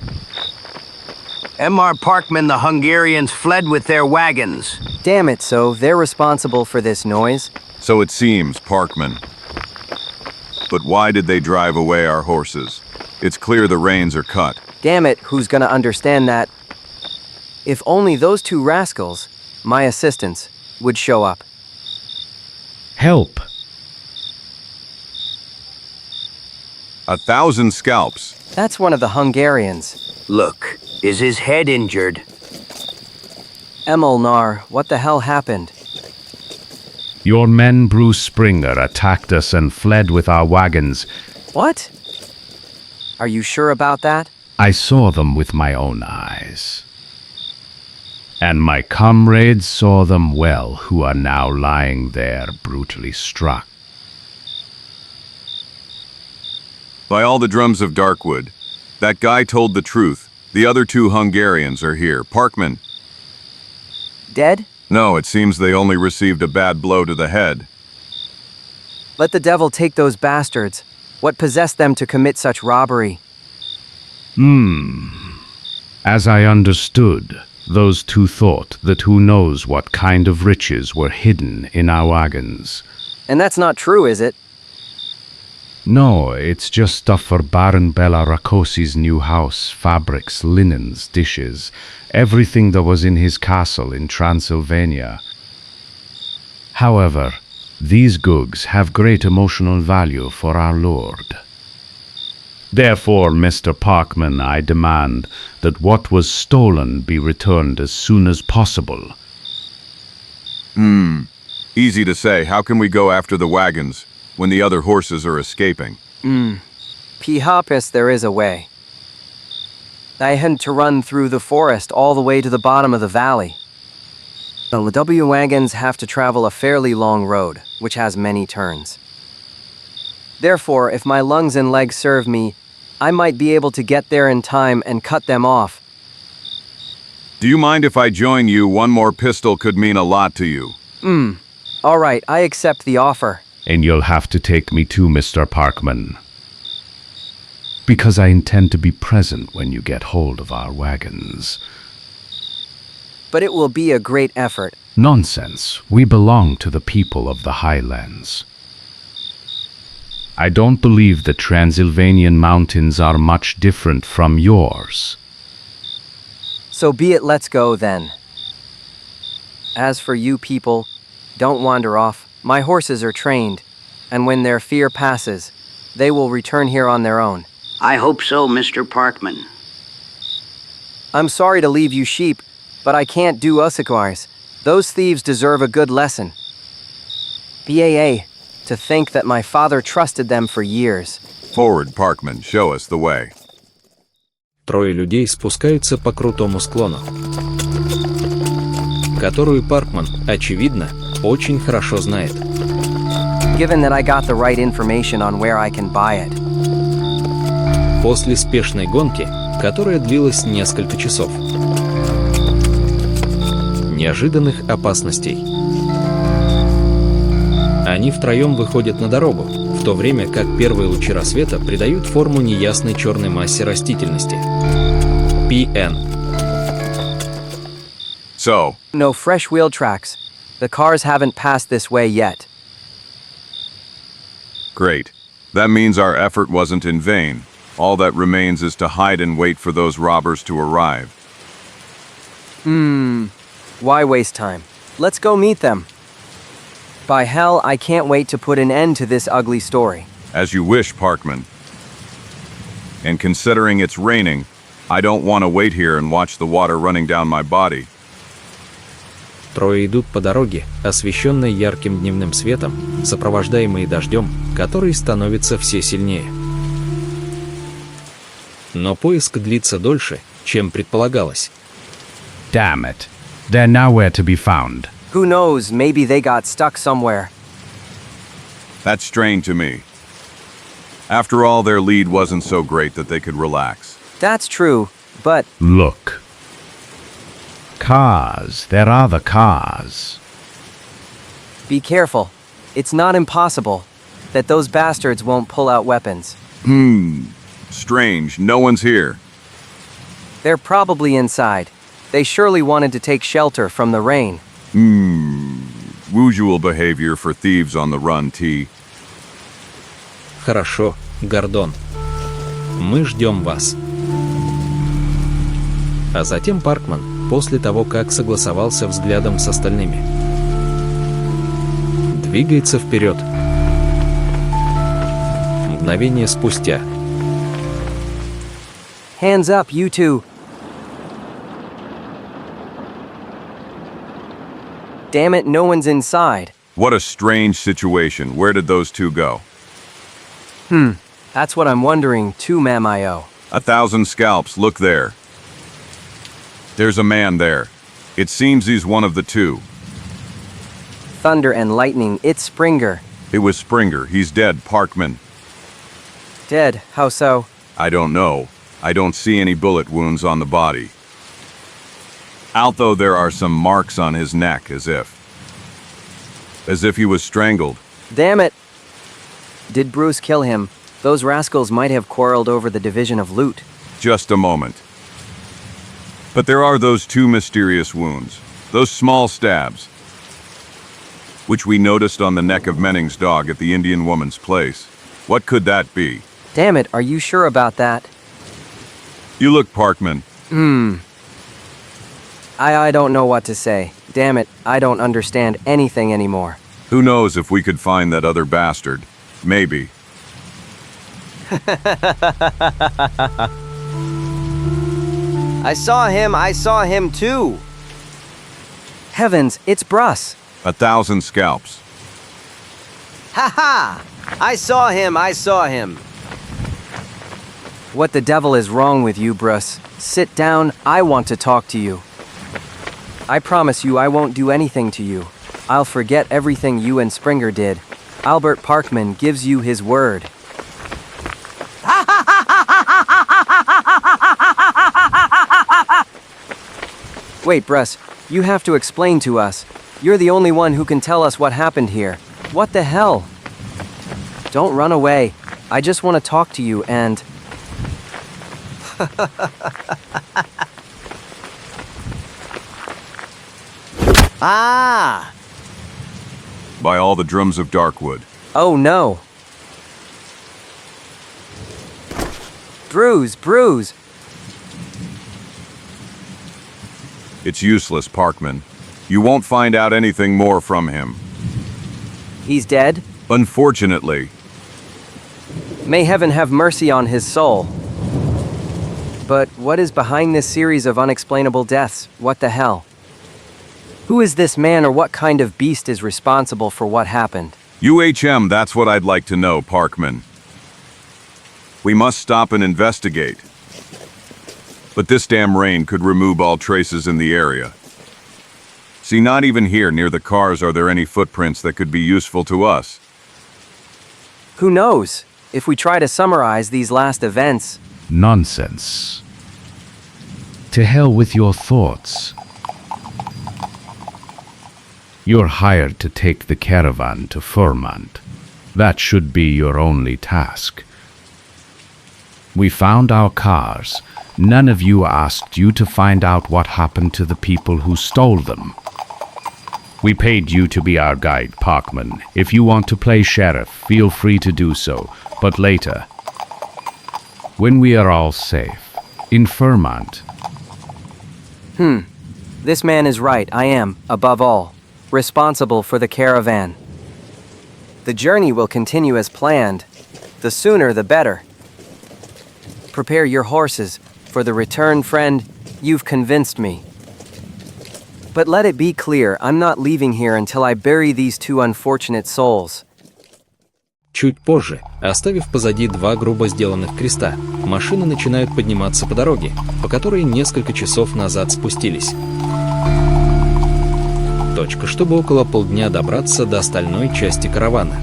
M.R. Parkman, the Hungarians fled with their wagons. Damn it, so they're responsible for this noise? So it seems, Parkman. But why did they drive away our horses? It's clear the reins are cut. Damn it, who's gonna understand that? If only those two rascals, my assistants, would show up. Help! 1,000 scalps. That's one of the Hungarians. Look, is his head injured? Emilnar, what the hell happened? Your men, Bruce Springer, attacked us and fled with our wagons. What? Are you sure about that? I saw them with my own eyes. And my comrades saw them well, who are now lying there brutally struck. By all the drums of Darkwood, that guy told the truth. The other two Hungarians are here. Parkman. Dead? No, it seems they only received a bad blow to the head. Let the devil take those bastards. What possessed them to commit such robbery? As I understood, those two thought that who knows what kind of riches were hidden in our wagons. And that's not true, is it? No, it's just stuff for Baron Bela Rakosi's new house, fabrics, linens, dishes, everything that was in his castle in Transylvania. However, these goods have great emotional value for our lord. Therefore, Mr. Parkman, I demand that what was stolen be returned as soon as possible. Easy to say. How can we go after the wagons when the other horses are escaping? Perhaps there is a way. I had to run through the forest all the way to the bottom of the valley. The W wagons have to travel a fairly long road, which has many turns. Therefore, if my lungs and legs serve me, I might be able to get there in time and cut them off. Do you mind if I join you? One more pistol could mean a lot to you. All right, I accept the offer. And you'll have to take me too, Mr. Parkman. Because I intend to be present when you get hold of our wagons. But it will be a great effort. Nonsense. We belong to the people of the highlands. I don't believe the Transylvanian mountains are much different from yours. So be it, let's go then. As for you people, don't wander off. My horses are trained, and when their fear passes, they will return here on their own. I hope so, Mr. Parkman. I'm sorry to leave you sheep, but I can't do otherwise. Those thieves deserve a good lesson. BAA, to think that my father trusted them for years. Forward, Parkman. Show us the way. Трое людей спускаются по крутому склону, которую Паркман, очевидно, очень хорошо знает. Given that I got the right information on where I can buy it. После спешной гонки, которая длилась несколько часов. Неожиданных опасностей. Они втроем выходят на дорогу, в то время как первые лучи рассвета придают форму неясной черной массе растительности. PN. So, No fresh wheel tracks. The cars haven't passed this way yet. great. That means our effort wasn't in vain. All that remains is to hide and wait for those robbers to arrive. Why waste time? Let's go meet them. By hell, I can't wait to put an end to this ugly story. As you wish, Parkman. And considering it's raining, I don't want to wait here and watch the water running down my body. Трое идут по дороге, освещенной ярким дневным светом, сопровождаемые дождем, который становится все сильнее. Но поиск длится дольше, чем предполагалось. Damn it. They're nowhere to be found. Who knows, maybe they got stuck somewhere. That's strange to me. After all, their lead wasn't so great that they could relax. That's true, but Look. Cars. There are the cars. be careful. It's not impossible that those bastards won't pull out weapons. Strange, no one's here. They're probably inside. They surely wanted to take shelter from the rain. Usual behavior for thieves on the run, T. Хорошо, Гордон. Мы ждем вас. А затем Паркман, после того, как согласовался взглядом с остальными, двигается вперед. Мгновение спустя. Hands up, you two. Damn it, no one's inside. What a strange situation. Where did those two go? That's what I'm wondering too, Mamio. 1,000 scalps, look there. There's a man there. It seems he's one of the two. Thunder and lightning, it's Springer. It was Springer. He's dead, Parkman. Dead, how so? I don't know. I don't see any bullet wounds on the body. Although there are some marks on his neck, as if he was strangled. Damn it! Did Bruce kill him? Those rascals might have quarreled over the division of loot. Just a moment. But there are those two mysterious wounds, those small stabs, which we noticed on the neck of Menning's dog at the Indian woman's place. What could that be? Damn it, are you sure about that? You look, Parkman. I don't know what to say. Damn it, I don't understand anything anymore. Who knows if we could find that other bastard? Maybe. I saw him too! Heavens, it's Bruss! 1,000 scalps. Ha ha! I saw him! What the devil is wrong with you, Bruss? Sit down, I want to talk to you. I promise you I won't do anything to you. I'll forget everything you and Springer did. Albert Parkman gives you his word. Wait, Bruss, you have to explain to us. You're the only one who can tell us what happened here. What the hell? Don't run away. I just want to talk to you and... Ah! By all the drums of Darkwood. Oh no. Bruise. It's useless, Parkman. You won't find out anything more from him. He's dead? Unfortunately. May heaven have mercy on his soul. But what is behind this series of unexplainable deaths? What the hell? Who is this man or what kind of beast is responsible for what happened? UHM, that's what I'd like to know, Parkman. We must stop and investigate. But this damn rain could remove all traces in the area. See, not even here near the cars are there any footprints that could be useful to us. Who knows? If we try to summarize these last events... Nonsense. To hell with your thoughts. You're hired to take the caravan to FORMAT. That should be your only task. We found our cars. None of you asked you to find out what happened to the people who stole them. We paid you to be our guide, Parkman. If you want to play sheriff, feel free to do so, but later. When we are all safe. In FORMAT. This man is right. I am, above all, responsible for the caravan. The journey will continue as planned. The sooner the better. Prepare your horses. For the return, friend, you've convinced me. But let it be clear, I'm not leaving here until I bury these two unfortunate souls. Чуть позже, оставив позади два грубо сделанных креста, машины начинают подниматься по дороге, по которой несколько часов назад спустились. Точка, чтобы около полдня добраться до остальной части каравана.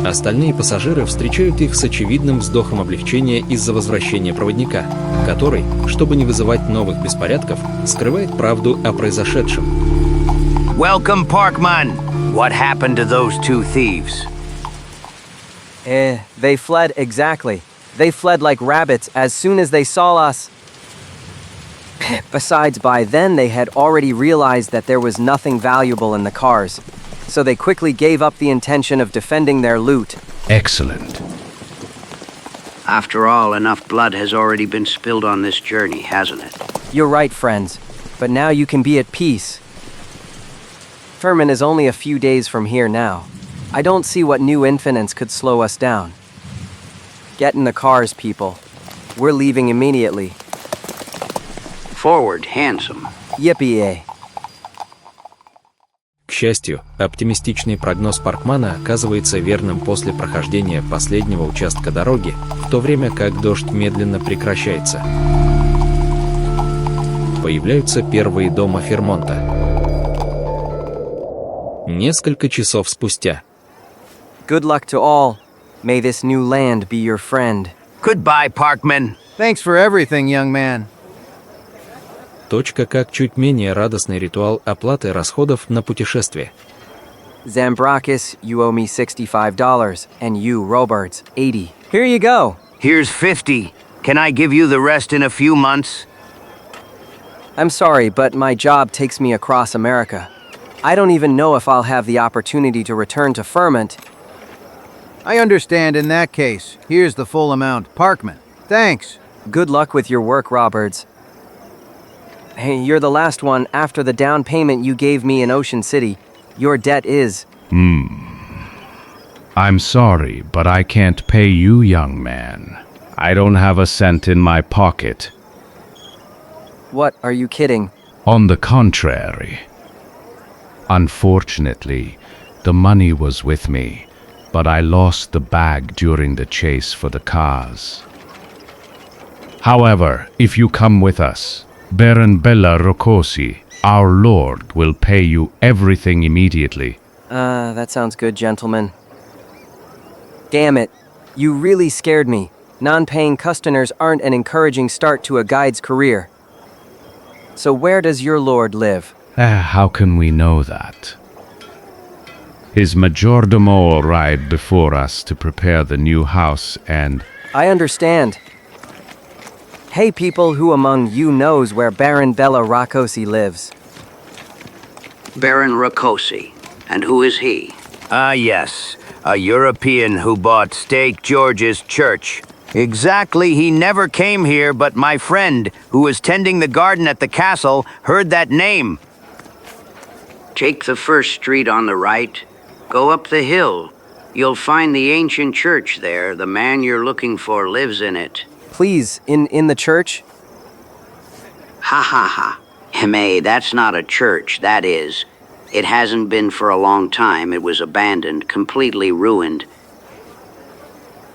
Остальные пассажиры встречают их с очевидным вздохом облегчения из-за возвращения проводника, который, чтобы не вызывать новых беспорядков, скрывает правду о произошедшем. Welcome, Parkman. What happened to those two thieves? They fled exactly. They fled like rabbits as soon as they saw us. Besides, by then they had already realized that there was nothing valuable in the cars. So they quickly gave up the intention of defending their loot. Excellent. After all, enough blood has already been spilled on this journey, hasn't it? You're right, friends. But now you can be at peace. Furman is only a few days from here now. I don't see what new infinits could slow us down. Get in the cars, people. We're leaving immediately. Forward, handsome. Yippee-yay. счастью, оптимистичный прогноз Паркмана оказывается верным после прохождения последнего участка дороги, в то время как дождь медленно прекращается. Появляются первые дома Фермонта. Несколько часов спустя. Good luck to all. May this new land be your friend. Goodbye, Parkman. Thanks for everything, young man. Точка как чуть менее радостный ритуал оплаты расходов на путешествие. Zambrakis, you owe me $65, and you, Roberts, 80. Here you go. Here's 50. Can I give you the rest in a few months? I'm sorry, but my job takes me across America. I don't even know if I'll have the opportunity to return to Ferment. I understand in that case. Here's the full amount. Parkman, thanks. Good luck with your work, Roberts. Hey, you're the last one after the down payment you gave me in Ocean City. Your debt is... I'm sorry, but I can't pay you, young man. I don't have a cent in my pocket. What, are you kidding? On the contrary. Unfortunately, the money was with me, but I lost the bag during the chase for the cars. However, if you come with us, Baron Bella Rocosi, our lord, will pay you everything immediately. That sounds good, gentlemen. Damn it. You really scared me. Non-paying customers aren't an encouraging start to a guide's career. So where does your lord live? How can we know that? His majordomo arrived before us to prepare the new house and... I understand. Hey, people, who among you knows where Baron Bella Rakosi lives? Baron Rakosi. And who is he? Yes. A European who bought Steak George's church. Exactly, he never came here, but my friend, who was tending the garden at the castle, heard that name. Take the first street on the right. Go up the hill. You'll find the ancient church there. The man you're looking for lives in it. Please, in the church? Ha ha ha. Hey, that's not a church, that is. It hasn't been for a long time. It was abandoned, completely ruined.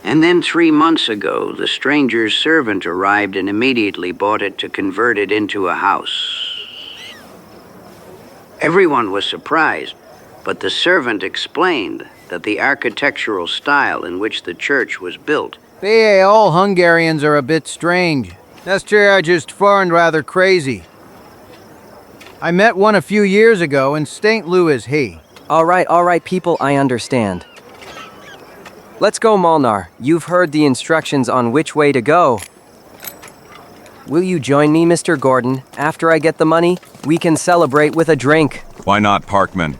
And then 3 months ago, the stranger's servant arrived and immediately bought it to convert it into a house. Everyone was surprised, but the servant explained that the architectural style in which the church was built... All Hungarians are a bit strange. That's just foreign rather crazy. I met one a few years ago in St. Louis, he. All right, people, I understand. Let's go, Molnar. You've heard the instructions on which way to go. Will you join me, Mr. Gordon? After I get the money, we can celebrate with a drink. Why not, Parkman?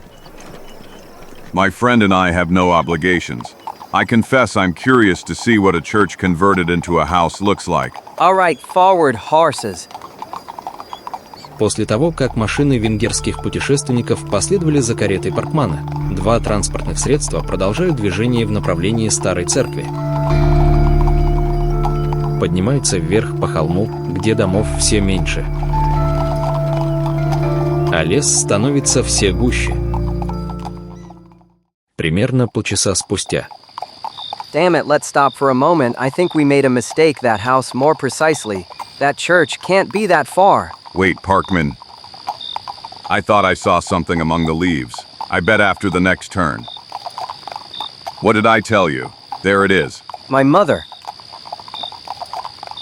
My friend and I have no obligations. I confess I'm curious to see what a church converted into a house looks like. All right, forward, horses. После того, как машины венгерских путешественников последовали за каретой Паркмана, два транспортных средства продолжают движение в направлении Старой Церкви. Поднимаются вверх по холму, где домов все меньше. А лес становится все гуще. Примерно полчаса спустя. Damn it, let's stop for a moment. I think we made a mistake. That house, more precisely. That church can't be that far. Wait, Parkman. I thought I saw something among the leaves. I bet after the next turn. What did I tell you? There it is. My mother.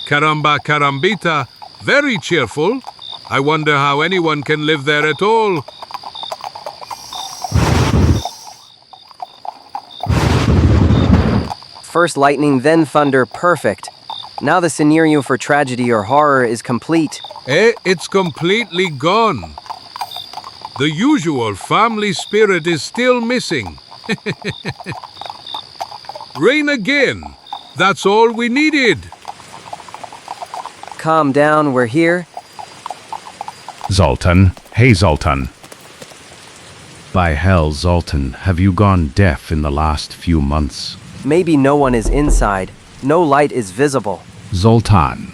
Caramba carambita. Very cheerful. I wonder how anyone can live there at all. First lightning, then thunder, perfect. Now the scenario for tragedy or horror is complete. It's completely gone. The usual family spirit is still missing. Rain again. That's all we needed. Calm down, we're here. Zoltan. Hey, Zoltan. By hell, Zoltan, have you gone deaf in the last few months? Maybe no one is inside. No light is visible. Zoltan.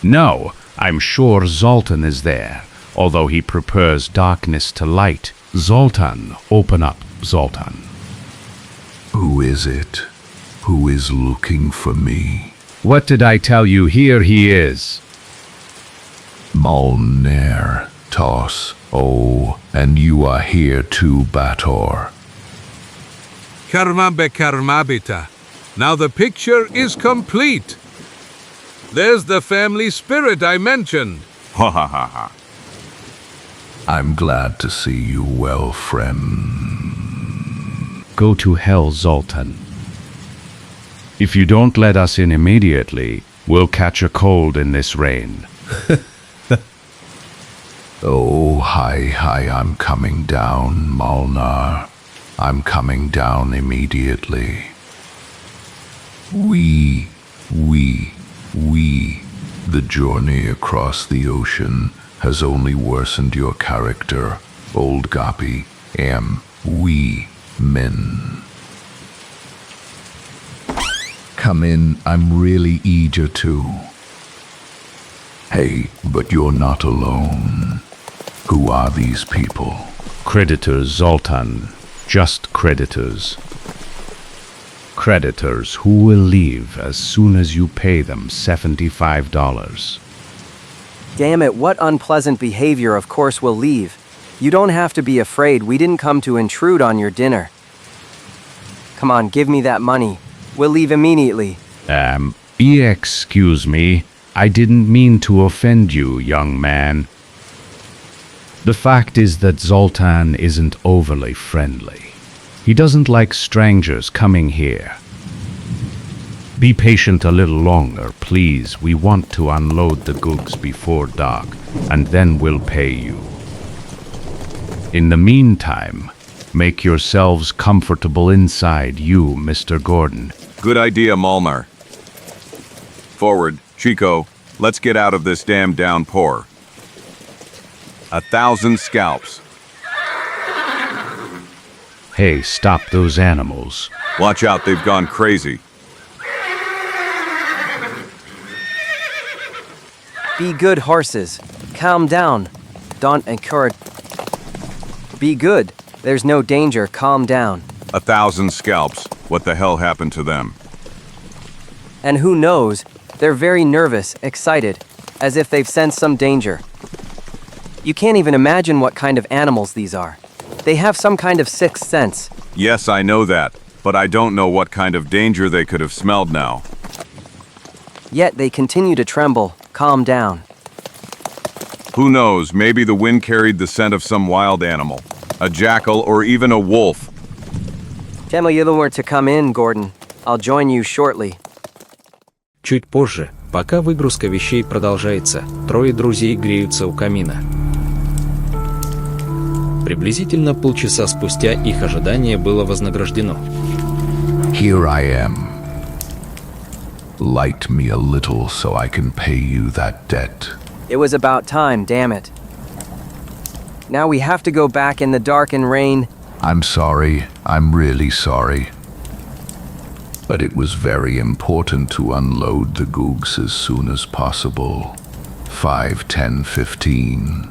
No, I'm sure Zoltan is there. although he prefers darkness to light. Zoltan, open up, Zoltan. Who is it? Who is looking for me? What did I tell you? Here he is. Molner, Toss, oh, and you are here too, Bator. Karmabe karmabita. Now the picture is complete. There's the family spirit I mentioned. Ha ha ha ha. I'm glad to see you well, friend. Go to hell, Zoltan. If you don't let us in immediately, we'll catch a cold in this rain. Oh, hi, I'm coming down, Molnar. I'm coming down immediately. We. The journey across the ocean has only worsened your character, old Gapi. We men. Come in, I'm really eager to. Hey, but you're not alone. Who are these people? Creditors, Zoltan. Just creditors. Creditors who will leave as soon as you pay them $75. Damn it, what unpleasant behavior. Of course we'll leave. You don't have to be afraid. We didn't come to intrude on your dinner. Come on, give me that money. We'll leave immediately. Excuse me. I didn't mean to offend you, young man. The fact is that Zoltan isn't overly friendly. He doesn't like strangers coming here. Be patient a little longer, please. We want to unload the goods before dark, and then we'll pay you. In the meantime, make yourselves comfortable inside, you, Mr. Gordon. Good idea, Molnar. Forward, Chico. Let's get out of this damn downpour. 1,000 scalps. Hey, stop those animals. Watch out, they've gone crazy. Be good, horses. Calm down. Don't encourage. Be good. There's no danger. Calm down. 1,000 scalps. What the hell happened to them? And who knows? They're very nervous, excited, as if they've sensed some danger. You can't even imagine what kind of animals these are. They have some kind of sixth sense. Yes, I know that, but I don't know what kind of danger they could have smelled now. Yet they continue to tremble. Calm down. Who knows, maybe the wind carried the scent of some wild animal. A jackal or even a wolf. Tell me where to come in, Gordon. I'll join you shortly. Чуть позже, пока выгрузка вещей продолжается, трое друзей греются у камина. Приблизительно полчаса спустя их ожидание было вознаграждено. Here I am. Light me a little so I can pay you that debt. It was about time, damn it. Now we have to go back in the dark and rain. I'm sorry. I'm really sorry. But it was very important to unload the goods as soon as possible. 5, 10, 15,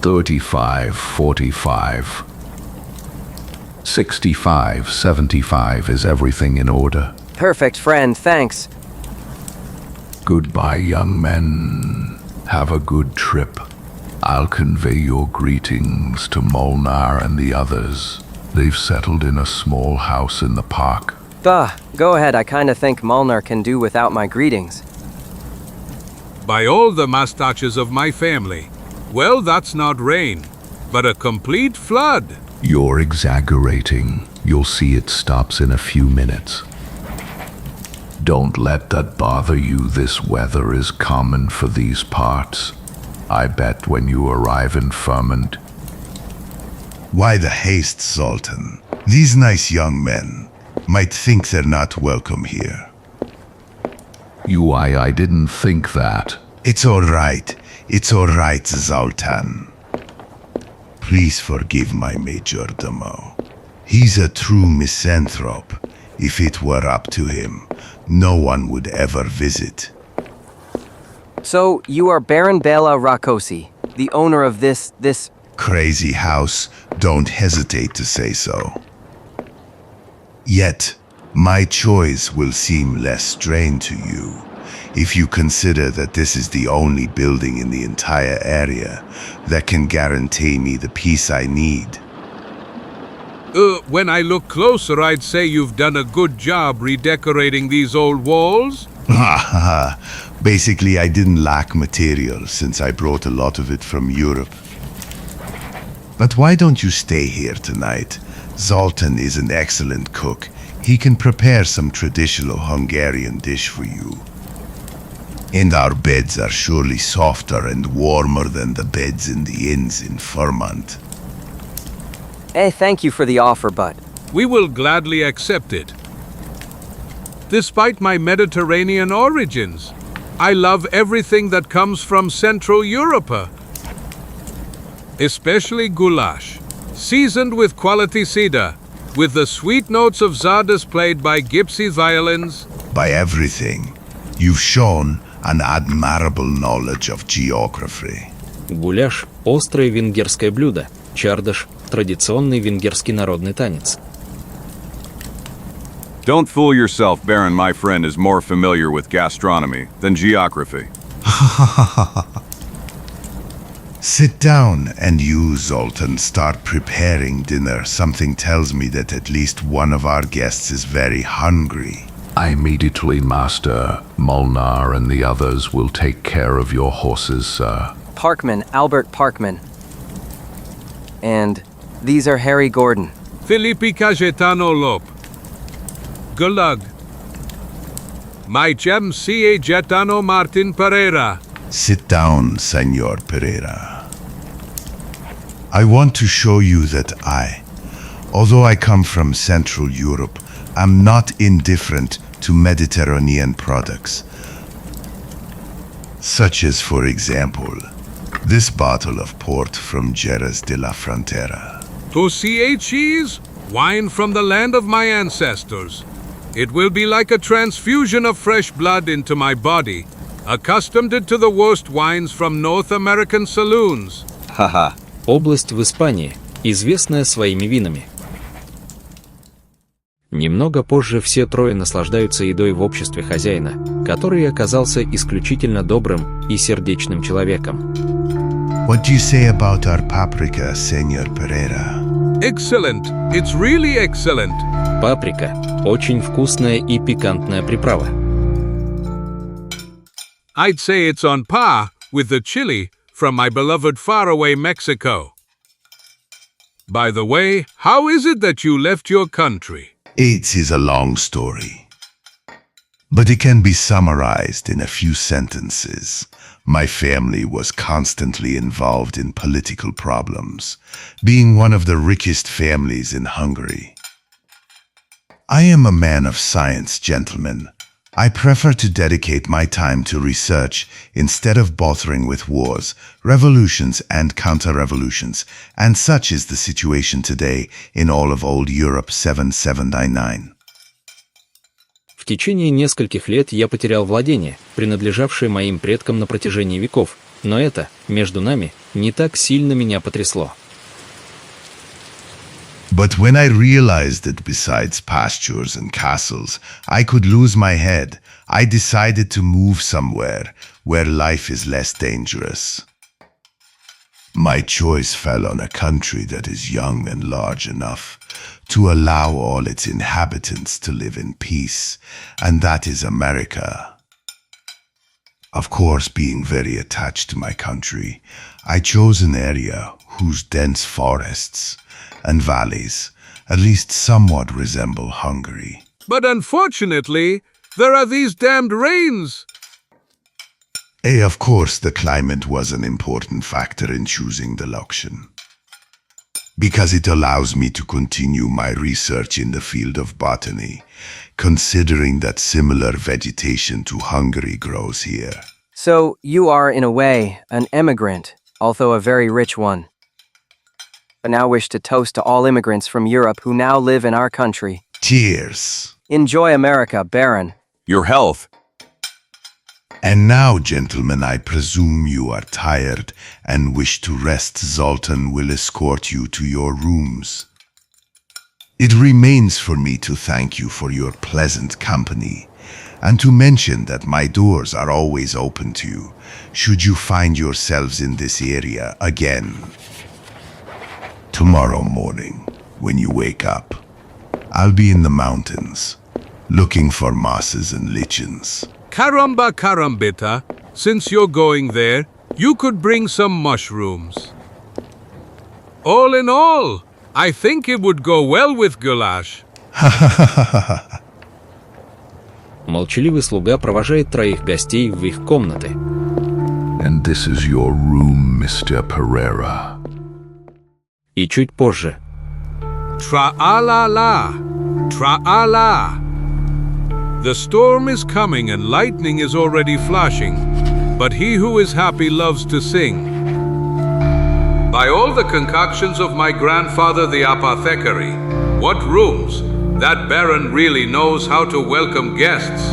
35, 45, 65, 75. Is everything in order? Perfect, friend, thanks. Goodbye, young men. Have a good trip. I'll convey your greetings to Molnar and the others. They've settled in a small house in the park. Go ahead, I kinda think Molnar can do without my greetings. By all the mustaches of my family. Well, that's not rain, but a complete flood. You're exaggerating. You'll see it stops in a few minutes. Don't let that bother you. This weather is common for these parts. I bet when you arrive in Ferment. Why the haste, Sultan? These nice young men might think they're not welcome here. I didn't think that. It's all right. It's all right, Zoltan. Please forgive my majordomo. He's a true misanthrope. If it were up to him, no one would ever visit. So, you are Baron Bela Rakosi. the owner of this crazy house, don't hesitate to say so. Yet, my choice will seem less strange to you if you consider that this is the only building in the entire area that can guarantee me the peace I need. When I look closer, I'd say you've done a good job redecorating these old walls. Basically, I didn't lack material since I brought a lot of it from Europe. But why don't you stay here tonight? Zoltan is an excellent cook. He can prepare some traditional Hungarian dish for you. And our beds are surely softer and warmer than the beds in the inns in FORMAT. Hey, thank you for the offer, but We will gladly accept it. Despite my Mediterranean origins, I love everything that comes from Central Europe, especially goulash, seasoned with quality cedar, with the sweet notes of Zar displayed by gypsy violins. By everything, you've shown an admirable knowledge of geography. Гуляш – острое венгерское блюдо. Чардаш – традиционный венгерский народный танец. Don't fool yourself, Baron. My friend is more familiar with gastronomy than geography. Sit down and you, Zoltan, start preparing dinner. Something tells me that at least one of our guests is very hungry. Immediately, Master. Molnar and the others will take care of your horses, sir. Parkman, Albert Parkman. And these are Harry Gordon. Filippi Cajetano Lop. Gulag. My gem C.A. Getano Martin Pereira. Sit down, Senor Pereira. I want to show you that although I come from Central Europe, am not indifferent to Mediterranean products. Such as, for example, this bottle of port from Jerez de la Frontera. To cheese, wine from the land of my ancestors. It will be like a transfusion of fresh blood into my body, accustomed to the worst wines from North American saloons. Ха-ха. Область в Испании, известная своими винами. Немного позже все трое наслаждаются едой в обществе хозяина, который оказался исключительно добрым и сердечным человеком. What do you say about our paprika, Senor Pereira? Excellent. It's really excellent. Паприка – очень вкусная и пикантная приправа. I'd say it's on par with the chili from my beloved faraway Mexico. By the way, how is it that you left your country? It is a long story, but it can be summarized in a few sentences. My family was constantly involved in political problems, being one of the richest families in Hungary. I am a man of science, gentlemen. I prefer to dedicate my time to research instead of bothering with wars, revolutions, and counter-revolutions, and such is the situation today in all of old Europe 7799. В течение нескольких лет я потерял владения, принадлежавшие моим предкам на протяжении веков, но это, между нами, не так сильно меня потрясло. But when I realized that besides pastures and castles, I could lose my head, I decided to move somewhere where life is less dangerous. My choice fell on a country that is young and large enough to allow all its inhabitants to live in peace, and that is America. Of course, being very attached to my country, I chose an area whose dense forests and valleys at least somewhat resemble Hungary. But unfortunately, there are these damned rains. Of course, the climate was an important factor in choosing the location, because it allows me to continue my research in the field of botany, considering that similar vegetation to Hungary grows here. So, you are, in a way, an emigrant, although a very rich one. I now wish to toast to all immigrants from Europe who now live in our country. Cheers! Enjoy America, Baron. Your health. And now, gentlemen, I presume you are tired and wish to rest. Zoltan will escort you to your rooms. It remains for me to thank you for your pleasant company, and to mention that my doors are always open to you, should you find yourselves in this area again. Tomorrow morning, when you wake up, I'll be in the mountains, looking for mosses and lichens. Caramba carambita, since you're going there, you could bring some mushrooms. All in all, I think it would go well with goulash. Молчаливый слуга провожает троих гостей в их комнаты. And this is your room, Mr. Pereira. И чуть позже. Tra-a-la-la, tra-a-la. The storm is coming and lightning is already flashing, but he who is happy loves to sing. By all the concoctions of my grandfather the apothecary, what rooms! That baron really knows how to welcome guests.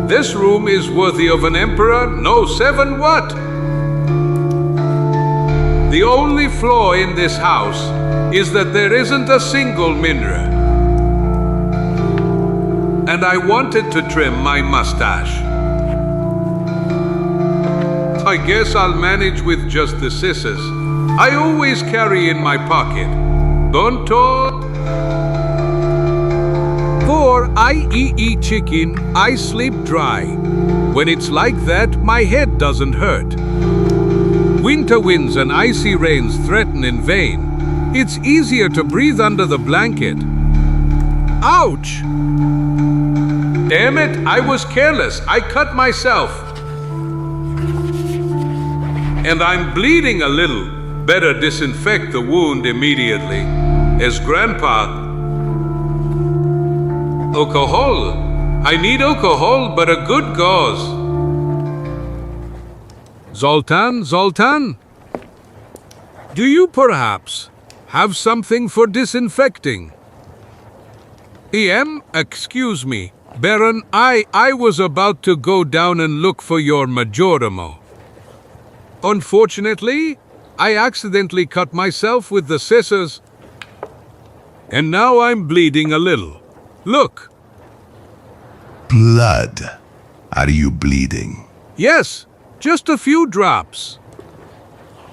This room is worthy of an emperor, no 7 what? The only flaw in this house is that there isn't a single minra. And I wanted to trim my mustache. I guess I'll manage with just the scissors I always carry in my pocket. Don't talk. For I eat chicken, I sleep dry. When it's like that, my head doesn't hurt. Winter winds and icy rains threaten in vain. It's easier to breathe under the blanket. Ouch! Damn it, I was careless. I cut myself. And I'm bleeding a little. Better disinfect the wound immediately. As Grandpa... Alcohol. I need alcohol, but a good gauze. Zoltan, Zoltan? Do you perhaps have something for disinfecting? Excuse me. Baron, I was about to go down and look for your majordomo. Unfortunately, I accidentally cut myself with the scissors, and now I'm bleeding a little. Look. Blood. Are you bleeding? Yes, just a few drops.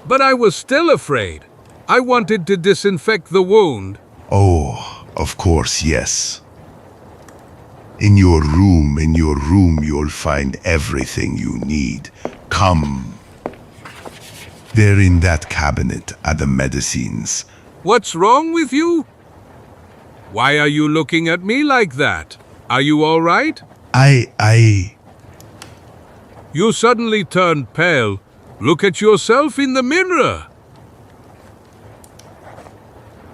But I was still afraid. I wanted to disinfect the wound. Oh, of course, yes. In your room, you'll find everything you need. Come. There in that cabinet are the medicines. What's wrong with you? Why are you looking at me like that? Are you all right? You suddenly turned pale. Look at yourself in the mirror.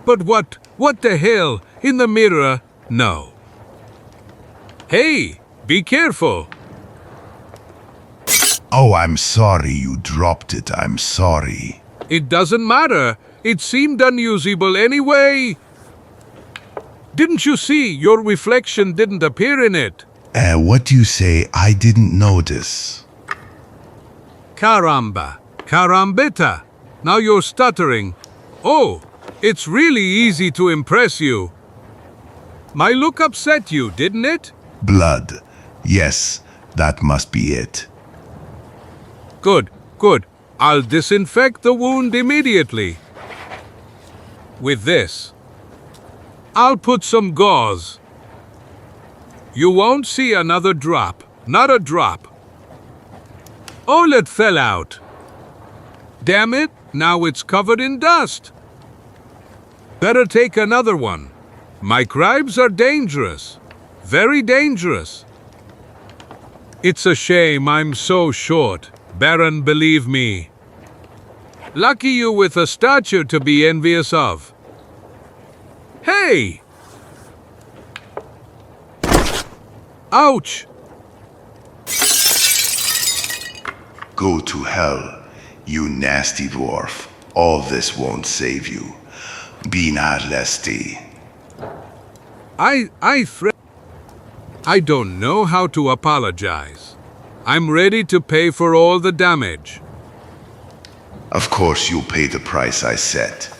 But what the hell? In the mirror? No. Hey, be careful. Oh, I'm sorry you dropped it. I'm sorry. It doesn't matter. It seemed unusable anyway. Didn't you see your reflection didn't appear in it? What do you say? I didn't notice. Caramba. Carambita. Now you're stuttering. Oh, it's really easy to impress you. My look upset you, didn't it? Blood. Yes, that must be it. Good, good. I'll disinfect the wound immediately. With this. I'll put some gauze. You won't see another drop. Not a drop. All it fell out. Damn it, now it's covered in dust. Better take another one. Microbes are dangerous. Very dangerous. It's a shame I'm so short. Baron, believe me. Lucky you with a stature to be envious of. Hey! Ouch! Go to hell, you nasty dwarf. All this won't save you. Be not lesty. I don't know how to apologize. I'm ready to pay for all the damage. Of course you'll pay the price I set.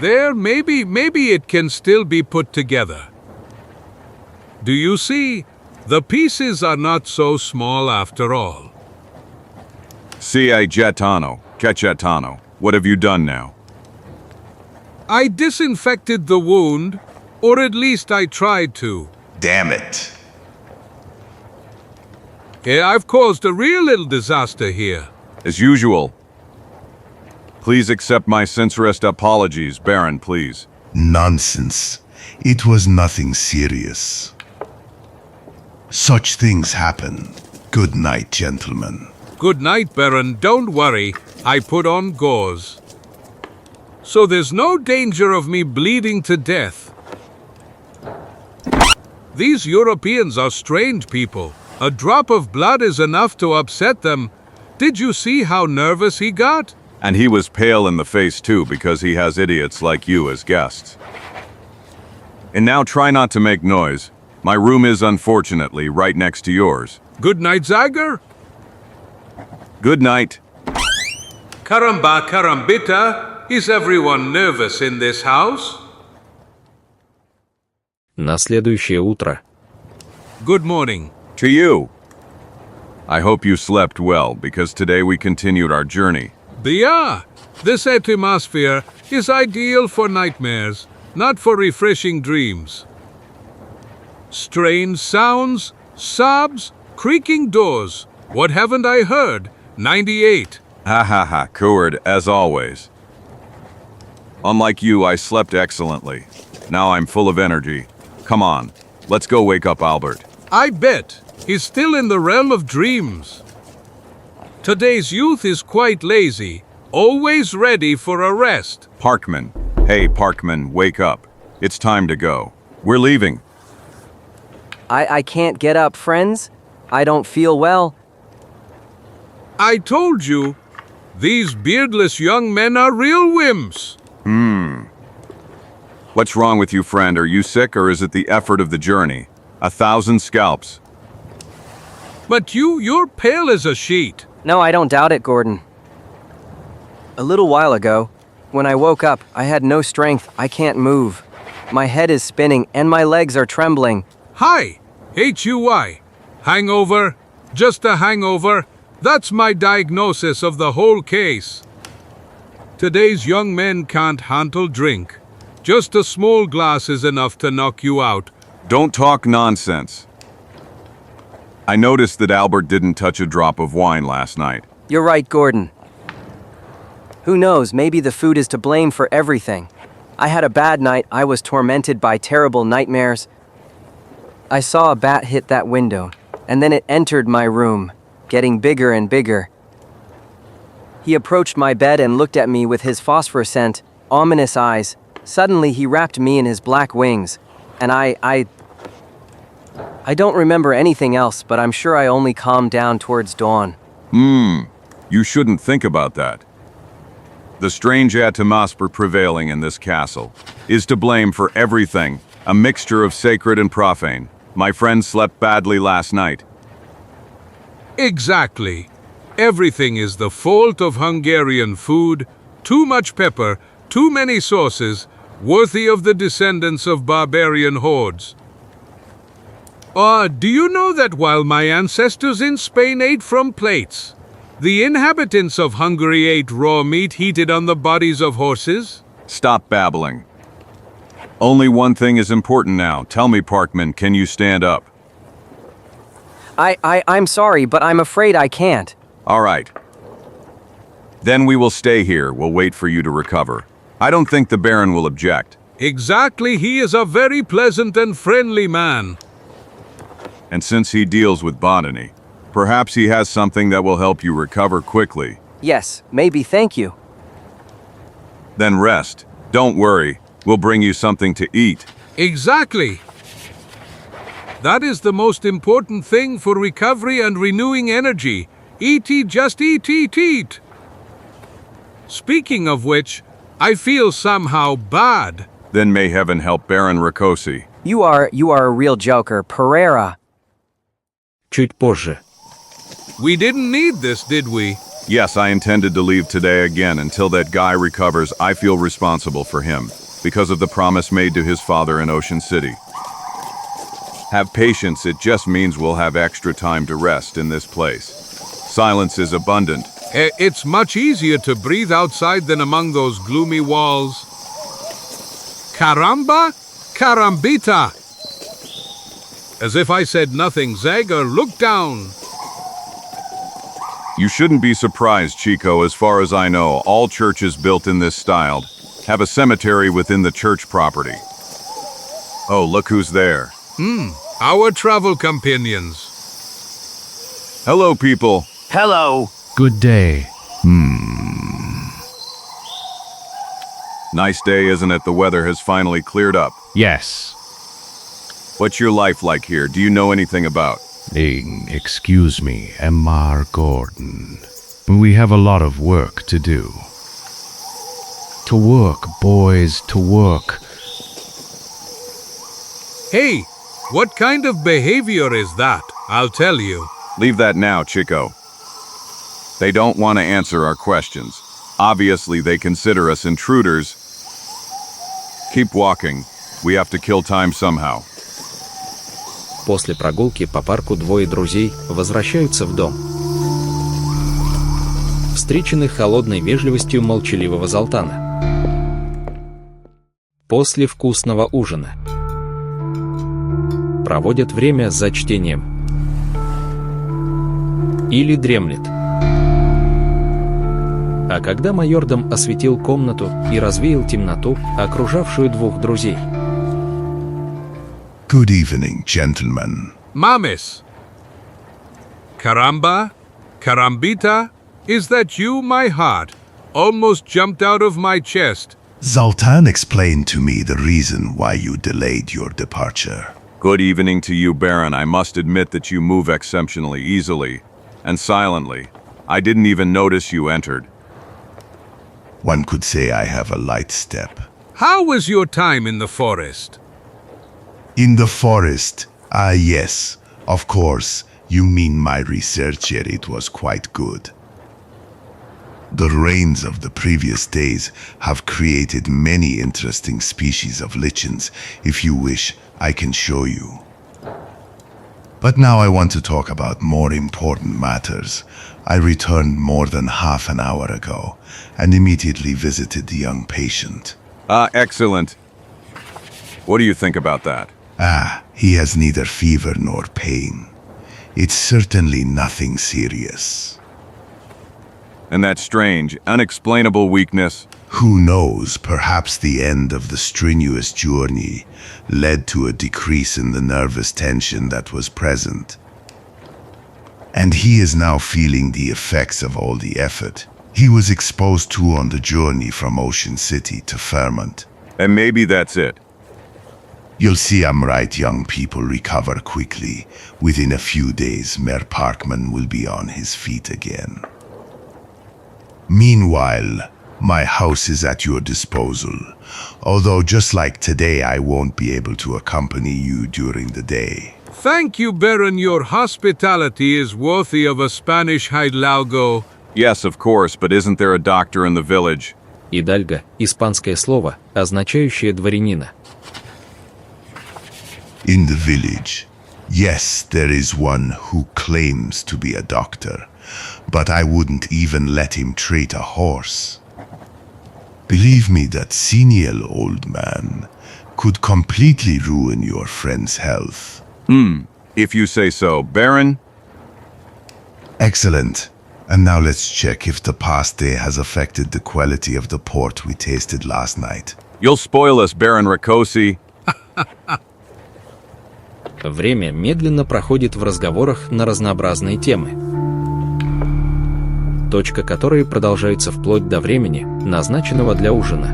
There, maybe it can still be put together. Do you see? The pieces are not so small after all. C.A. Cacetano, what have you done now? I disinfected the wound, or at least I tried to. Damn it. I've caused a real little disaster here. As usual. Please accept my sincerest apologies, Baron, please. Nonsense. It was nothing serious. Such things happen. Good night, gentlemen. Good night, Baron. Don't worry. I put on gauze. So there's no danger of me bleeding to death. These Europeans are strange people. A drop of blood is enough to upset them. Did you see how nervous he got? And he was pale in the face too because he has idiots like you as guests. And now try not to make noise. My room is unfortunately right next to yours. Good night, Zagor. Good night. Caramba, carambita. Is everyone nervous in this house? На следующее утро. Good morning. To you. I hope you slept well because today we continued our journey. This atmosphere is ideal for nightmares, not for refreshing dreams. Strange sounds, sobs, creaking doors. What haven't I heard? 98. Ha ha ha, coward as always. Unlike you, I slept excellently. Now I'm full of energy. Come on, let's go wake up Albert. I bet he's still in the realm of dreams. Today's youth is quite lazy, always ready for a rest. Parkman. Hey, Parkman, wake up. It's time to go. We're leaving. I can't get up, friends. I don't feel well. I told you, these beardless young men are real wimps. What's wrong with you, friend? Are you sick or is it the effort of the journey? 1,000 scalps. But you're pale as a sheet. No, I don't doubt it, Gordon. A little while ago, when I woke up, I had no strength. I can't move. My head is spinning and my legs are trembling. Hi, H-U-Y. Hangover? Just a hangover? That's my diagnosis of the whole case. Today's young men can't handle drink. Just a small glass is enough to knock you out. Don't talk nonsense. I noticed that Albert didn't touch a drop of wine last night. You're right, Gordon. Who knows, maybe the food is to blame for everything. I had a bad night. I was tormented by terrible nightmares. I saw a bat hit that window, and then it entered my room, getting bigger and bigger. He approached my bed and looked at me with his phosphorescent, ominous eyes. Suddenly, he wrapped me in his black wings, and I don't remember anything else, but I'm sure I only calmed down towards dawn. You shouldn't think about that. The strange atmosphere prevailing in this castle is to blame for everything, a mixture of sacred and profane. My friend slept badly last night. Exactly. Everything is the fault of Hungarian food. Too much pepper, too many sauces, worthy of the descendants of barbarian hordes. Do you know that while my ancestors in Spain ate from plates, the inhabitants of Hungary ate raw meat heated on the bodies of horses? Stop babbling. Only one thing is important now. Tell me, Parkman, can you stand up? I'm sorry, but I'm afraid I can't. All right. Then we will stay here. We'll wait for you to recover. I don't think the Baron will object. Exactly, he is a very pleasant and friendly man. And since he deals with botany, perhaps he has something that will help you recover quickly. Yes, maybe, thank you. Then rest. Don't worry. We'll bring you something to eat. Exactly. That is the most important thing for recovery and renewing energy. Eat, just eat. Speaking of which, I feel somehow bad. Then may heaven help Baron Rakosi. You are a real joker, Pereira. Чуть позже. We didn't need this, did we? Yes, I intended to leave today again. Until that guy recovers, I feel responsible for him, because of the promise made to his father in Ocean City. Have patience, it just means we'll have extra time to rest in this place. Silence is abundant. It's much easier to breathe outside than among those gloomy walls. Caramba, carambita! As if I said nothing, Zagor, look down. You shouldn't be surprised, Chico. As far as I know, all churches built in this style have a cemetery within the church property. Oh, look who's there. Our travel companions. Hello, people. Hello. Good day. Nice day, isn't it? The weather has finally cleared up. Yes. What's your life like here? Do you know anything about? Excuse me, M.R. Gordon. We have a lot of work to do. To work, boys, to work. Hey, what kind of behavior is that? I'll tell you. Leave that now, Chico. They don't want to answer our questions. Obviously, they consider us intruders. Keep walking. We have to kill time somehow. После прогулки по парку двое друзей возвращаются в дом. Встречены холодной вежливостью молчаливого Золтана. После вкусного ужина. Проводят время за чтением. Или дремлет. А когда майордом осветил комнату и развеял темноту, окружавшую двух друзей. Good evening, gentlemen. Mamis. Caramba, carambita, is that you, my heart? Almost jumped out of my chest. Zoltan explained to me the reason why you delayed your departure. Good evening to you, Baron. I must admit that you move exceptionally easily and silently. I didn't even notice you entered. One could say I have a light step. How was your time in the forest? In the forest? Ah, yes. Of course, you mean my research here. It was quite good. The rains of the previous days have created many interesting species of lichens. If you wish, I can show you. But now I want to talk about more important matters. I returned more than half an hour ago and immediately visited the young patient. Ah, excellent. What do you think about that? Ah, he has neither fever nor pain. It's certainly nothing serious. And that strange, unexplainable weakness? Who knows, perhaps the end of the strenuous journey led to a decrease in the nervous tension that was present. And he is now feeling the effects of all the effort he was exposed to on the journey from Ocean City to ФОРМАТ. And maybe that's it. You'll see I'm right, young people recover quickly. Within a few days, Mayor Parkman will be on his feet again. Meanwhile, my house is at your disposal, although just like today, I won't be able to accompany you during the day. Thank you, Baron. Your hospitality is worthy of a Spanish hidalgo. Yes, of course, but isn't there a doctor in the village? Идальго – испанское слово, означающее дворянина. In the village, yes, there is one who claims to be a doctor, but I wouldn't even let him treat a horse. Believe me, that senile old man could completely ruin your friend's health. If you say so. Baron? Excellent. And now let's check if the past day has affected the quality of the port we tasted last night. You'll spoil us, Baron Rakosi. Время медленно проходит в разговорах на разнообразные темы, точка которой продолжается вплоть до времени, назначенного для ужина.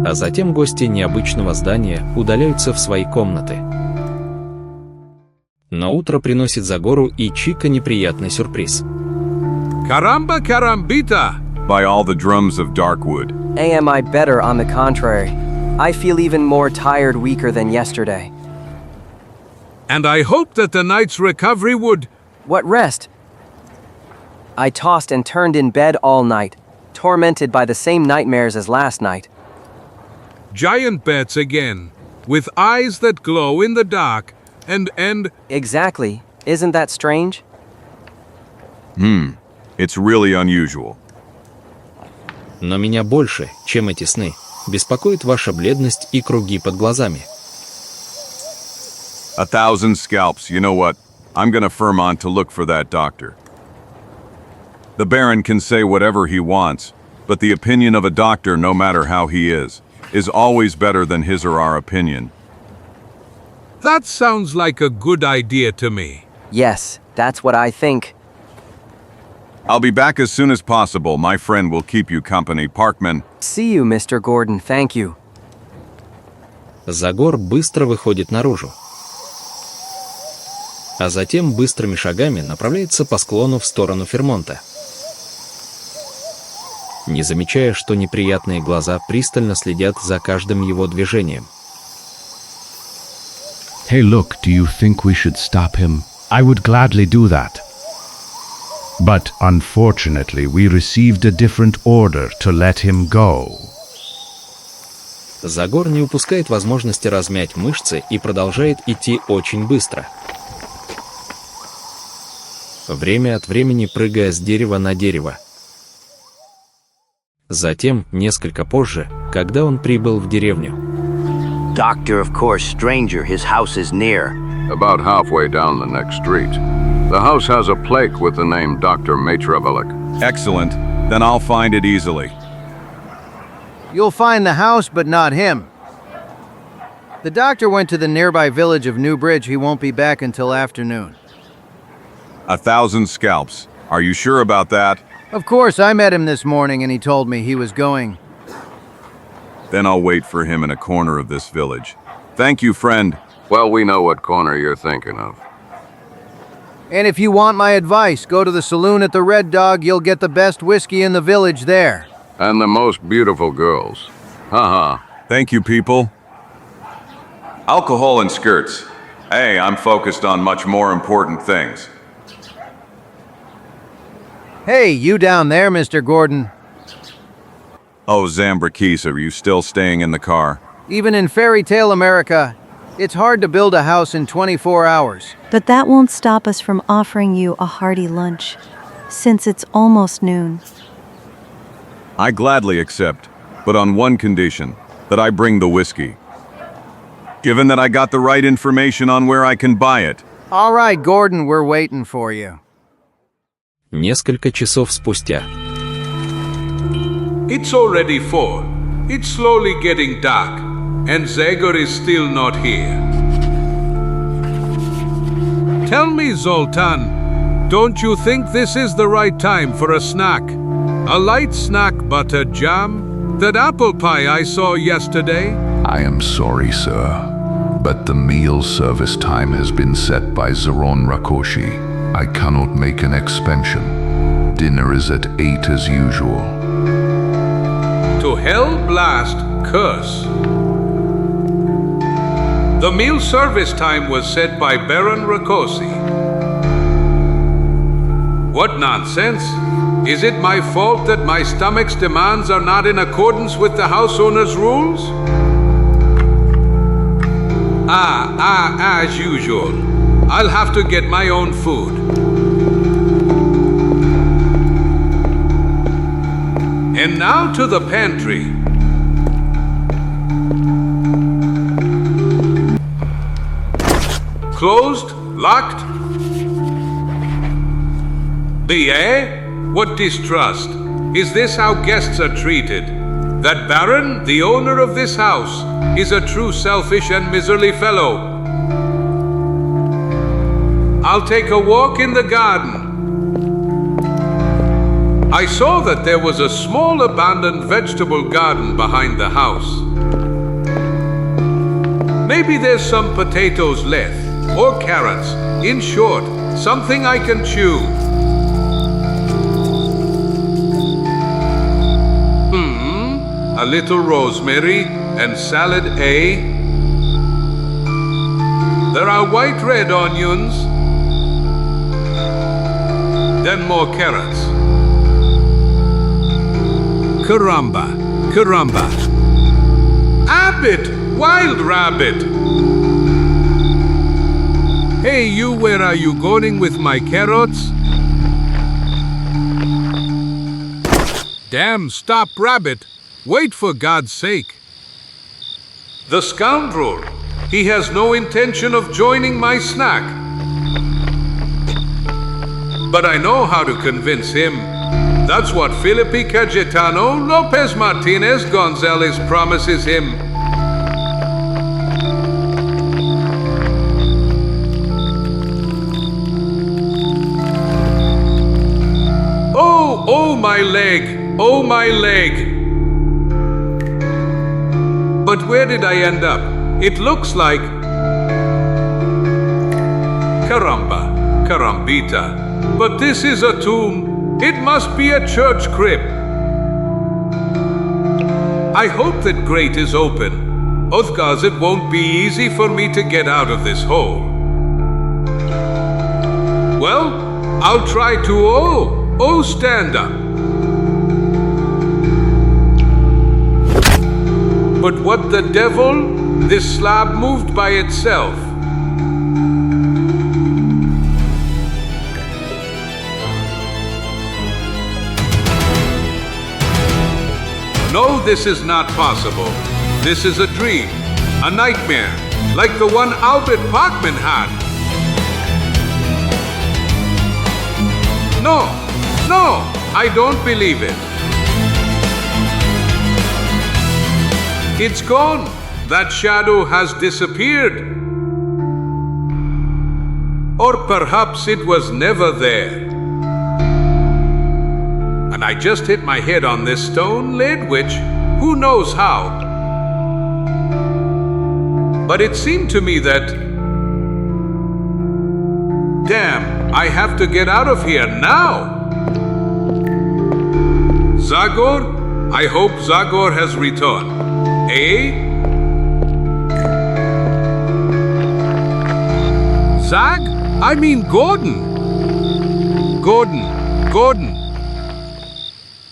А затем гости необычного здания удаляются в свои комнаты. Но утро приносит Загору и Чика неприятный сюрприз. Caramba, carambita! By all the drums of Darkwood. Am I better on the contrary? I feel even more tired, weaker than yesterday. And I hoped that the night's recovery would... What rest? I tossed and turned in bed all night, tormented by the same nightmares as last night. Giant bats again, with eyes that glow in the dark, and... Exactly. Isn't that strange? It's really unusual. Но меня больше, чем эти сны, беспокоит ваша бледность и круги под глазами. 1,000 scalps, you know what? I'm gonna ФОРМАТ to look for that doctor. The Baron can say whatever he wants, but the opinion of a doctor, no matter how he is always better than his or our opinion. That sounds like a good idea to me. Yes, that's what I think. I'll be back as soon as possible. My friend will keep you company, Parkman. See you, Mr. Gordon, thank you. Загор быстро выходит наружу, а затем быстрыми шагами направляется по склону в сторону Фермонта, не замечая, что неприятные глаза пристально следят за каждым его движением. Hey, look, do you think we should stop him? I would gladly do that. But unfortunately, we received a different order to let him go. Загор не упускает возможности размять мышцы и продолжает идти очень быстро, время от времени прыгая с дерева на дерево. Затем, несколько позже, когда он прибыл в деревню. Doctor, of course, stranger, his house is near. About halfway down the next street. The house has a plaque with the name Dr. Matrevelik. Excellent. Then I'll find it easily. You'll find the house, but not him. The doctor went to the nearby village of Newbridge. He won't be back until afternoon. 1,000 scalps. Are you sure about that? Of course, I met him this morning and he told me he was going. Then I'll wait for him in a corner of this village. Thank you, friend. Well, we know what corner you're thinking of. And if you want my advice, go to the saloon at the Red Dog. You'll get the best whiskey in the village there. And the most beautiful girls. Haha. Thank you, people. Alcohol and skirts. Hey, I'm focused on much more important things. Hey, you down there, Mr. Gordon. Oh, Zambrakis, are you still staying in the car? Even in fairy tale America, it's hard to build a house in 24 hours. But that won't stop us from offering you a hearty lunch, since it's almost noon. I gladly accept, but on one condition, that I bring the whiskey. Given that I got the right information on where I can buy it. All right, Gordon, we're waiting for you. Несколько часов спустя. It's already 4. It's slowly getting dark, and Zagor is still not here. Tell me, Zoltan, don't you think this is the right time for a snack? A light snack, butter jam? That apple pie I saw yesterday? I am sorry, sir, but the meal service time has been set by Zaron Rakoshi. I cannot make an expansion. Dinner is at 8 as usual. To hell blast, curse. The meal service time was set by Baron Rakosi. What nonsense! Is it my fault that my stomach's demands are not in accordance with the house owner's rules? As usual. I'll have to get my own food. And now to the pantry. Closed? Locked? What distrust? Is this how guests are treated? That Baron, the owner of this house, is a true selfish and miserly fellow. I'll take a walk in the garden. I saw that there was a small abandoned vegetable garden behind the house. Maybe there's some potatoes left, or carrots. In short, something I can chew. A little rosemary, And salad A. There are white red onions. Then more carrots. Caramba, caramba. Abbot, wild rabbit. Hey, you, where are you going with my carrots? Damn, stop, rabbit. Wait for God's sake. The scoundrel. He has no intention of joining my snack. But I know how to convince him. That's what Felipe Cayetano Lopez Martinez Gonzalez promises him. Oh my leg, oh my leg. But where did I end up? It looks like... Caramba, carambita. But this is a tomb. It must be a church crypt. I hope that grate is open. Otherwise it won't be easy for me to get out of this hole. Well, I'll try to stand up. But what the devil? This slab moved by itself. No, this is not possible. This is a dream, a nightmare, like the one Albert Parkman had. No, I don't believe it. It's gone. That shadow has disappeared. Or perhaps it was never there. And I just hit my head on this stone lid, which, who knows how. But it seemed to me that... Damn, I have to get out of here now. Zagor? I hope Zagor has returned. Eh? Zag? I mean Gordon. Gordon.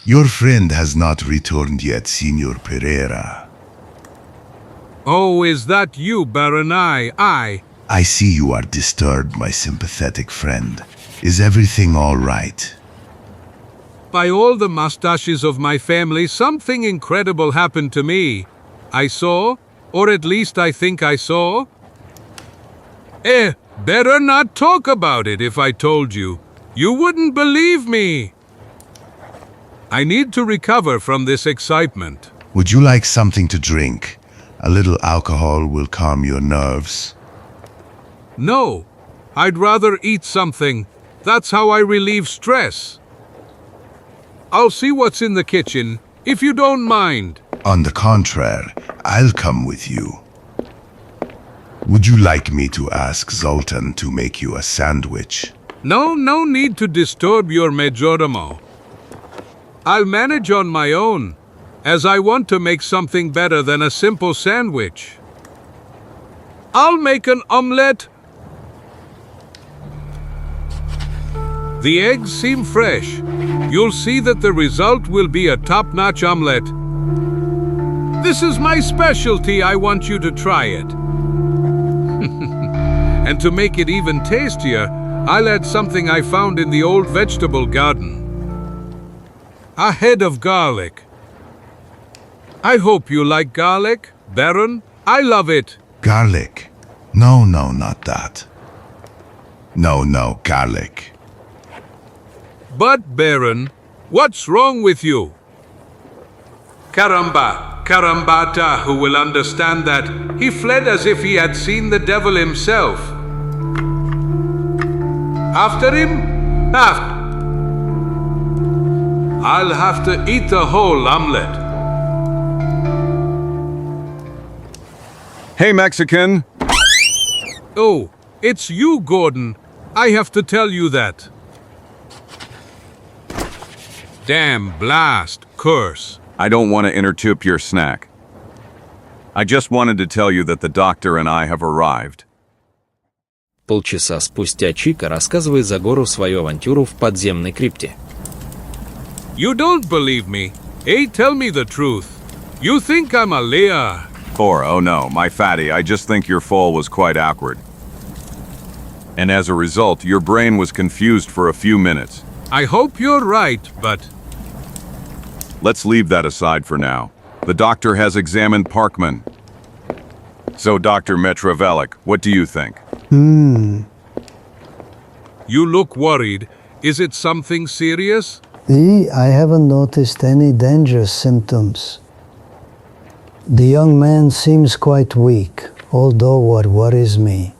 Your friend has not returned yet, Signor Pereira. Oh, is that you, Baron? I see you are disturbed, my sympathetic friend. Is everything all right? By all the mustaches of my family, something incredible happened to me. I saw, or at least I think I saw. Better not talk about it if I told you. You wouldn't believe me. I need to recover from this excitement. Would you like something to drink? A little alcohol will calm your nerves. No, I'd rather eat something. That's how I relieve stress. I'll see what's in the kitchen, if you don't mind. On the contrary, I'll come with you. Would you like me to ask Zoltan to make you a sandwich? No need to disturb your majordomo. I'll manage on my own, as I want to make something better than a simple sandwich. I'll make an omelette. The eggs seem fresh. You'll see that the result will be a top-notch omelette. This is my specialty. I want you to try it. And to make it even tastier, I'll add something I found in the old vegetable garden. A head of garlic. I hope you like garlic, Baron. I love it. Garlic? No, not that. No, garlic. But, Baron, what's wrong with you? Carambata, who will understand that. He fled as if he had seen the devil himself. After him? I'll have to eat the whole omelette. Hey, Mexican! Oh, it's you, Gordon. I have to tell you that. Damn, blast, curse. I don't want to interrupt your snack. I just wanted to tell you that the doctor and I have arrived. Полчаса спустя Чика рассказывает Загору свою авантюру в подземной крипте. You don't believe me. Hey, tell me the truth. You think I'm a liar. Oh no, my fatty, I just think your fall was quite awkward. And as a result, your brain was confused for a few minutes. I hope you're right, but... Let's leave that aside for now. The doctor has examined Parkman. So, Dr. Metrovelik, what do you think? Hmm. You look worried. Is it something serious? I haven't noticed any dangerous symptoms. The young man seems quite weak, although what worries me.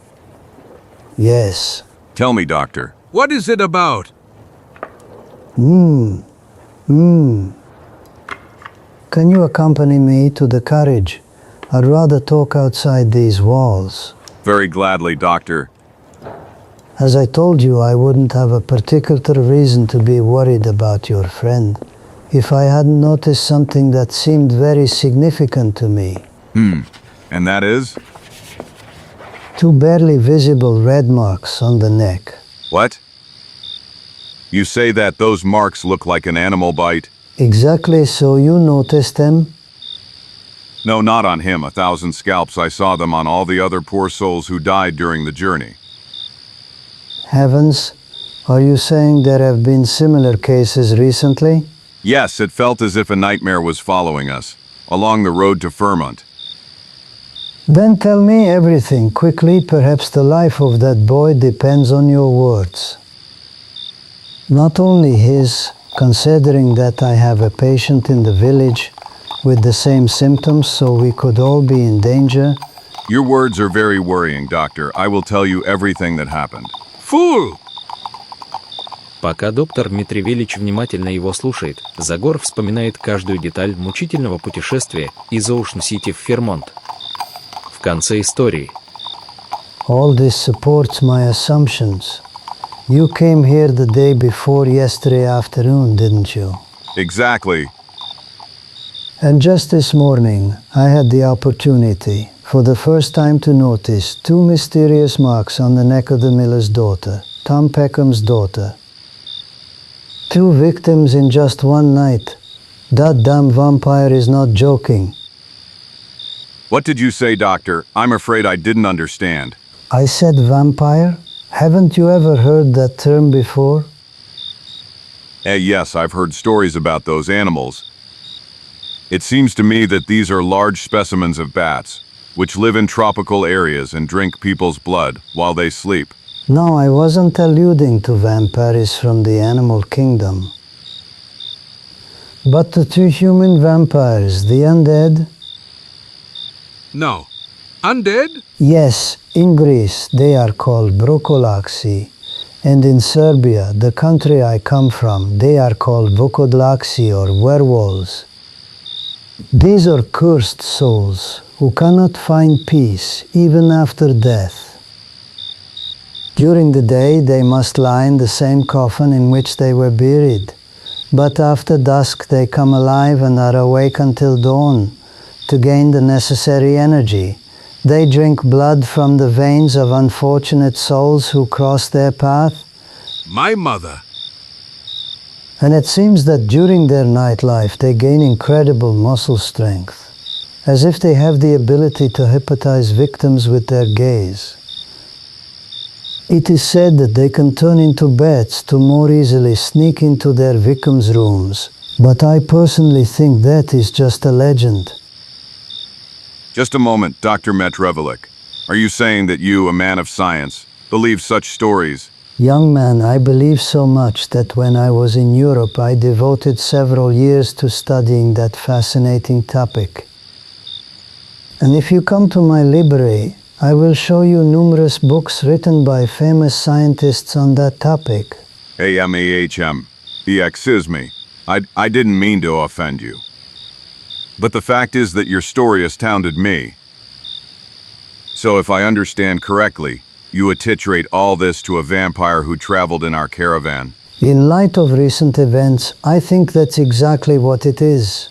Yes. Tell me, doctor. What is it about? Can you accompany me to the carriage? I'd rather talk outside these walls. Very gladly, doctor. As I told you, I wouldn't have a particular reason to be worried about your friend if I hadn't noticed something that seemed very significant to me. And that is? 2 barely visible red marks on the neck. What? You say that those marks look like an animal bite? Exactly, so you noticed them? No, not on him. 1,000 scalps. I saw them on all the other poor souls who died during the journey. Heavens, are you saying there have been similar cases recently? Yes, it felt as if a nightmare was following us, along the road to Fermont. Then tell me everything quickly. Perhaps the life of that boy depends on your words. Not only his, considering that I have a patient in the village with the same symptoms, so we could all be in danger. Your words are very worrying, doctor. I will tell you everything that happened. Fool! Пока доктор Митревелич внимательно его слушает, Загор вспоминает каждую деталь мучительного путешествия из Оушен-Сити в Фермонт. В конце истории. All this supports my assumptions. You came here the day before yesterday afternoon, didn't you? Exactly. And just this morning, I had the opportunity, for the first time, to notice 2 mysterious marks on the neck of the miller's daughter, Tom Peckham's daughter. 2 victims in just one night. That damn vampire is not joking. What did you say, doctor? I'm afraid I didn't understand. I said vampire? Haven't you ever heard that term before? Yes, I've heard stories about those animals. It seems to me that these are large specimens of bats, which live in tropical areas and drink people's blood while they sleep. No, I wasn't alluding to vampires from the animal kingdom. But the 2 human vampires, the undead? No. Undead? Yes, in Greece they are called brokolaxi, and in Serbia, the country I come from, they are called vokodlaxi or werewolves. These are cursed souls who cannot find peace even after death. During the day they must lie in the same coffin in which they were buried, but after dusk they come alive and are awake until dawn to gain the necessary energy. They drink blood from the veins of unfortunate souls who cross their path. My mother. And it seems that during their nightlife they gain incredible muscle strength, as if they have the ability to hypnotize victims with their gaze. It is said that they can turn into bats to more easily sneak into their victims' rooms, but I personally think that is just a legend. Just a moment, Dr. Metrevelik. Are you saying that you, a man of science, believe such stories? Young man, I believe so much that when I was in Europe I devoted several years to studying that fascinating topic. And if you come to my library, I will show you numerous books written by famous scientists on that topic. Excuse me. I didn't mean to offend you. But the fact is that your story astounded me. So if I understand correctly, you attribute all this to a vampire who traveled in our caravan. In light of recent events, I think that's exactly what it is.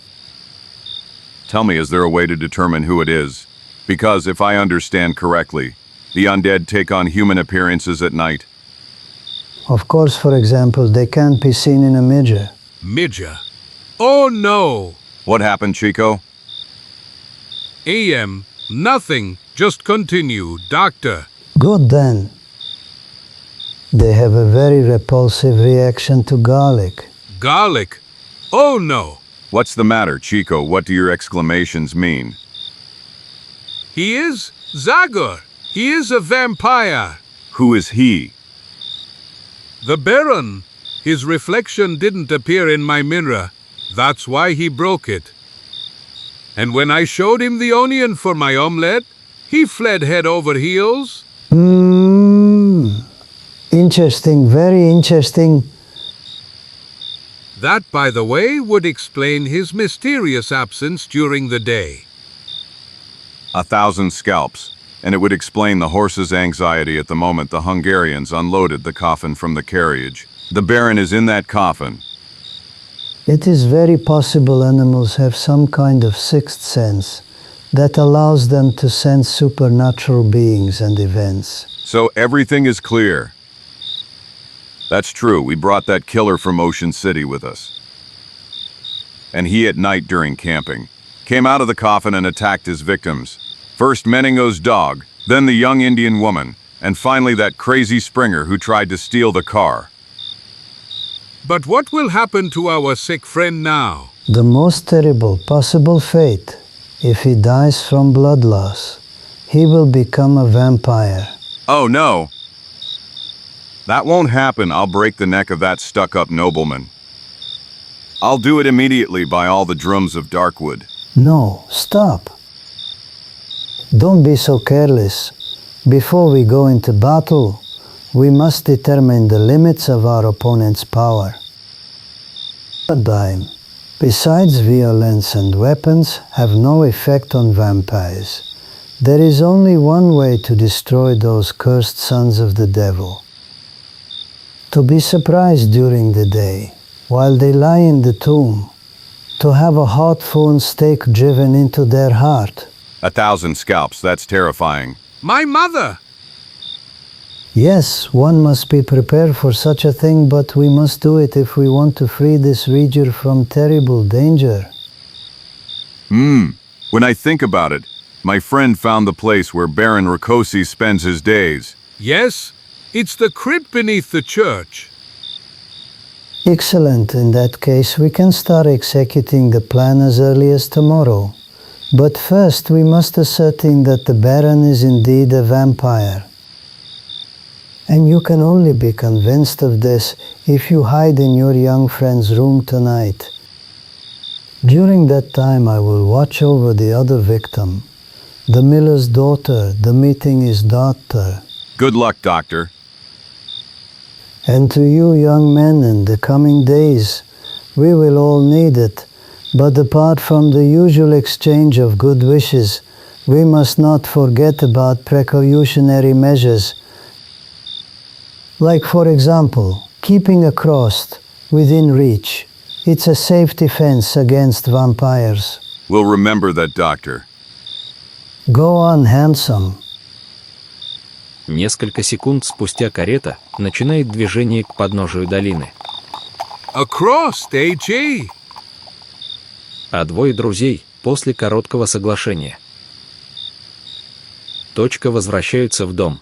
Tell me, is there a way to determine who it is? Because if I understand correctly, the undead take on human appearances at night. Of course, for example, they can't be seen in a mirror. Midja. Oh no! What happened, Chico? AM, nothing. Just continue, doctor. Good then. They have a very repulsive reaction to garlic. Garlic? Oh no! What's the matter, Chico? What do your exclamations mean? He is Zagor. He is a vampire. Who is he? The Baron. His reflection didn't appear in my mirror. That's why he broke it. And when I showed him the onion for my omelette, he fled head over heels. Interesting, very interesting. That, by the way, would explain his mysterious absence during the day. 1,000 scalps, and it would explain the horse's anxiety at the moment the Hungarians unloaded the coffin from the carriage. The Baron is in that coffin. It is very possible animals have some kind of sixth sense that allows them to sense supernatural beings and events. So everything is clear. That's true, we brought that killer from Ocean City with us. And he at night during camping came out of the coffin and attacked his victims. First Meningo's dog, then the young Indian woman, and finally that crazy Springer who tried to steal the car. But what will happen to our sick friend now? The most terrible possible fate, if he dies from blood loss, he will become a vampire. Oh no! That won't happen. I'll break the neck of that stuck-up nobleman. I'll do it immediately by all the drums of Darkwood. No, stop. Don't be so careless. Before we go into battle, we must determine the limits of our opponent's power. Time, besides violence and weapons, have no effect on vampires. There is only one way to destroy those cursed sons of the devil. To be surprised during the day, while they lie in the tomb, to have a hot phone stake driven into their heart. 1,000 scalps, that's terrifying. My mother! Yes, one must be prepared for such a thing, but we must do it if we want to free this region from terrible danger. When I think about it, my friend found the place where Baron Rakosi spends his days. Yes, it's the crypt beneath the church. Excellent. In that case, we can start executing the plan as early as tomorrow. But first, we must ascertain that the Baron is indeed a vampire. And you can only be convinced of this if you hide in your young friend's room tonight. During that time, I will watch over the other victim, the miller's daughter, the meeting his daughter. Good luck, Doctor. And to you young men in the coming days, we will all need it. But apart from the usual exchange of good wishes, we must not forget about precautionary measures. Like, for example, keeping a cross within reach. It's a safe defense against vampires. We'll remember that, Doctor. Go on, handsome. Несколько секунд спустя карета начинает движение к подножию долины. Across, AJ. А двое друзей после короткого соглашения. Точка возвращаются в дом.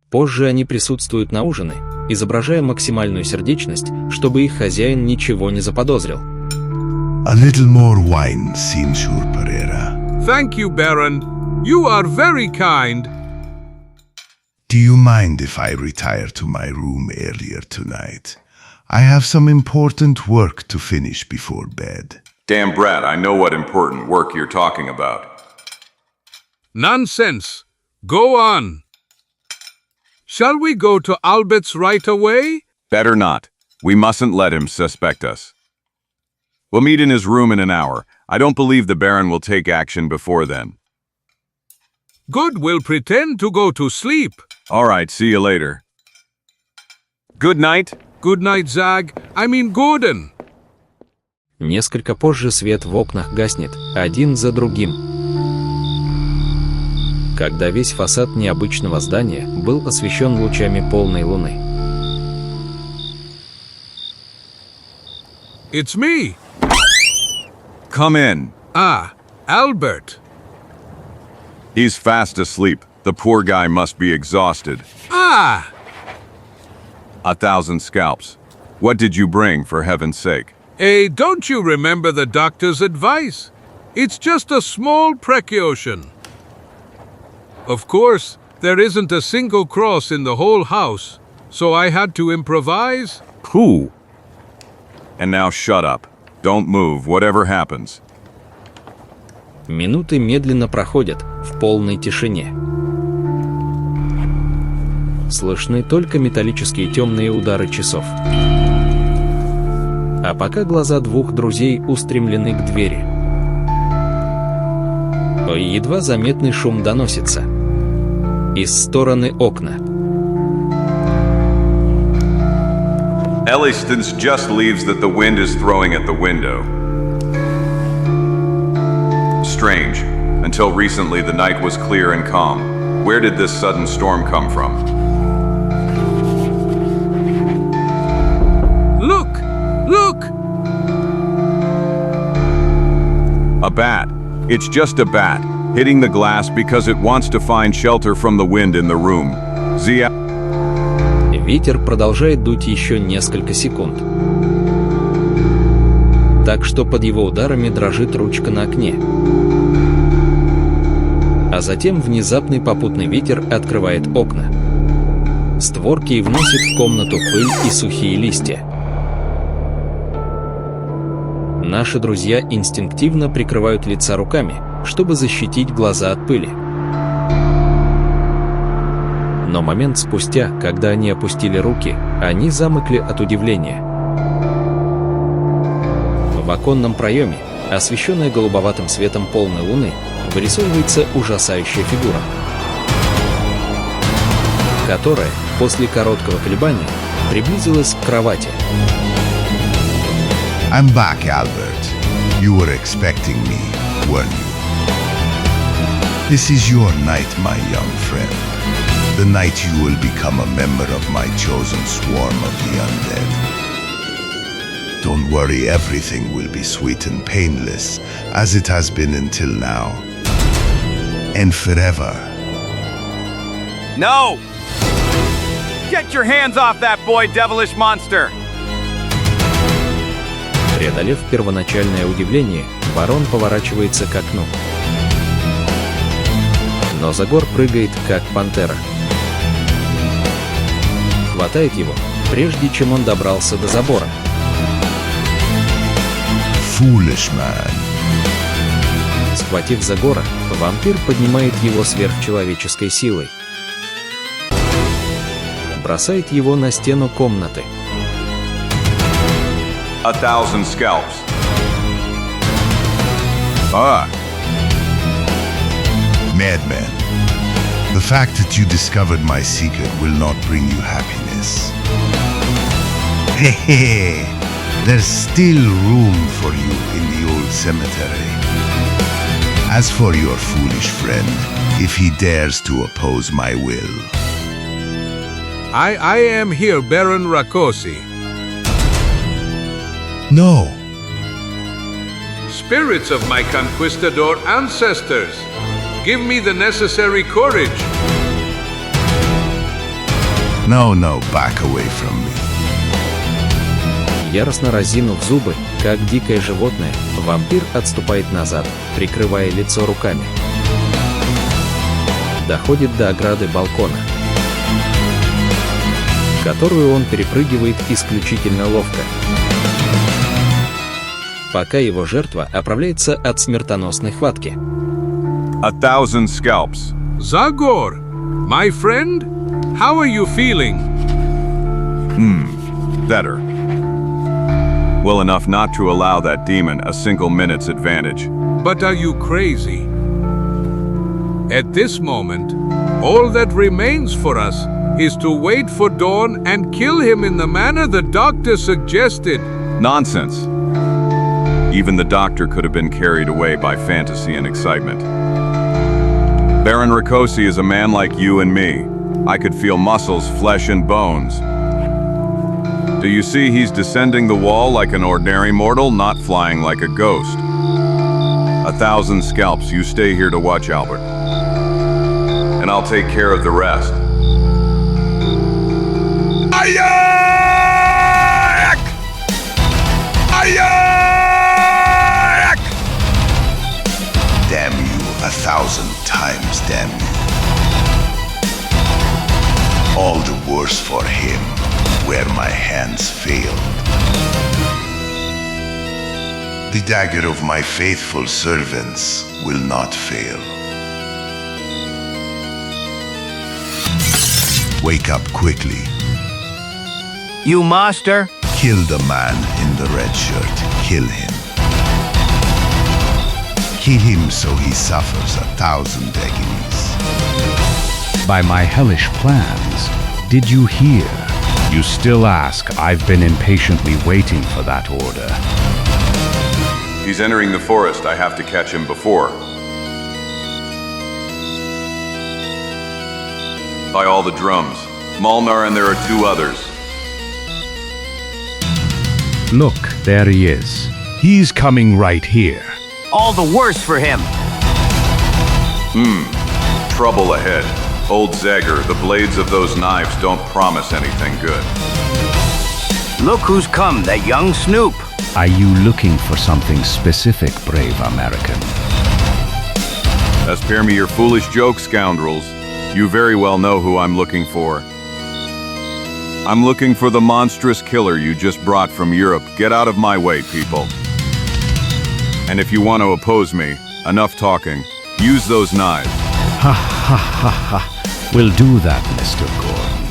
Позже они присутствуют на ужине, изображая максимальную сердечность, чтобы их хозяин ничего не заподозрил. A little more wine, Signor Pereira. Thank you, Baron. You are very kind. Do you mind if I retire to my room earlier tonight? I have some important work to finish before bed. Damn brat, I know what important work you're talking about. Nonsense. Go on. Shall we go to Albert's right away? Better not. We mustn't let him suspect us. We'll meet in his room in an hour. I don't believe the Baron will take action before then. Good, we'll pretend to go to sleep. All right, see you later. Good night. Good night, Zag. I mean Gordon. Несколько позже свет в окнах гаснет, один за другим. Когда весь фасад необычного здания был освещен лучами полной луны. It's me. Come in. Ah, Albert. He's fast asleep. The poor guy must be exhausted. Ah! 1,000 scalps. What did you bring, for heaven's sake? Hey, don't you remember the doctor's advice? It's just a small precaution. Of course, there isn't a single cross in the whole house, so I had to improvise. Who? And now shut up. Don't move, whatever happens. Минуты медленно проходят в полной тишине. Слышны только металлические темные удары часов. А пока глаза двух друзей устремлены к двери. Едва заметный шум доносится из стороны окна. Elliston's just leaves that the wind is throwing at the window. Strange. Until recently the night was clear and calm. Where did this sudden storm come from? Look! Look! A bat. It's just a bat, hitting the glass because it wants to find shelter from the wind in the room. Zia. Ветер продолжает дуть еще несколько секунд. Так что под его ударами дрожит ручка на окне. А затем внезапный попутный ветер открывает окна. Створки и вносит в комнату пыль и сухие листья. Наши друзья инстинктивно прикрывают лица руками, чтобы защитить глаза от пыли. Но момент спустя, когда они опустили руки, они замыкли от удивления. В оконном проеме, освещенная голубоватым светом полной луны, вырисовывается ужасающая фигура, которая, после короткого колебания, приблизилась к кровати. I'm back, Albert. You were expecting me, weren't you? This is your night, my young friend. The night you will become a member of my chosen swarm of the undead. Don't worry, everything will be sweet and painless, as it has been until now. And forever. No! Get your hands off that boy, devilish monster! Преодолев первоначальное удивление, барон поворачивается к окну. Но Загор прыгает, как пантера. Хватает его, прежде чем он добрался до забора. Foolish man. Схватив Загора, вампир поднимает его сверхчеловеческой силой. Бросает его на стену комнаты. 1,000 scalps. Ah. Madman. The fact that you discovered my secret will not bring you happiness. Hehe. There's still room for you in the old cemetery. As for your foolish friend, if he dares to oppose my will. I am here, Baron Rakosi. No. Spirits of my conquistador ancestors, give me the necessary courage. No, back away from me. Яростно разинув зубы, как дикое животное, вампир отступает назад, прикрывая лицо руками. Доходит до ограды балкона, которую он перепрыгивает исключительно ловко, пока его жертва оправляется от смертоносной хватки. 1,000 scalps. Zagor, my friend, how are you feeling? Better. Well enough not to allow that demon a single minute's advantage. But are you crazy? At this moment, all that remains for us is to wait for dawn and kill him in the manner the doctor suggested. Nonsense. Even the doctor could have been carried away by fantasy and excitement. Baron Rakosi is a man like you and me. I could feel muscles, flesh, and bones. Do you see he's descending the wall like an ordinary mortal, not flying like a ghost? 1,000 scalps, you stay here to watch Albert. And I'll take care of the rest. Ayak! Ayak! Damn you 1,000 times, damn you. All the worse for him, where my hands failed. The dagger of my faithful servants will not fail. Wake up quickly. You master? Kill the man in the red shirt. Kill him. Kill him so he suffers 1,000 agonies. By my hellish plans, did you hear? You still ask. I've been impatiently waiting for that order. He's entering the forest. I have to catch him before. By all the drums. Molnar and there are 2 others. Look, there he is. He's coming right here. All the worse for him. Trouble ahead. Old Zagor, the blades of those knives don't promise anything good. Look who's come, that young snoop. Are you looking for something specific, brave American? Spare me your foolish jokes, scoundrels. You very well know who I'm looking for. I'm looking for the monstrous killer you just brought from Europe. Get out of my way, people. And if you want to oppose me, enough talking. Use those knives. Ha ha ha ha. We'll do that, Mr. Gordon.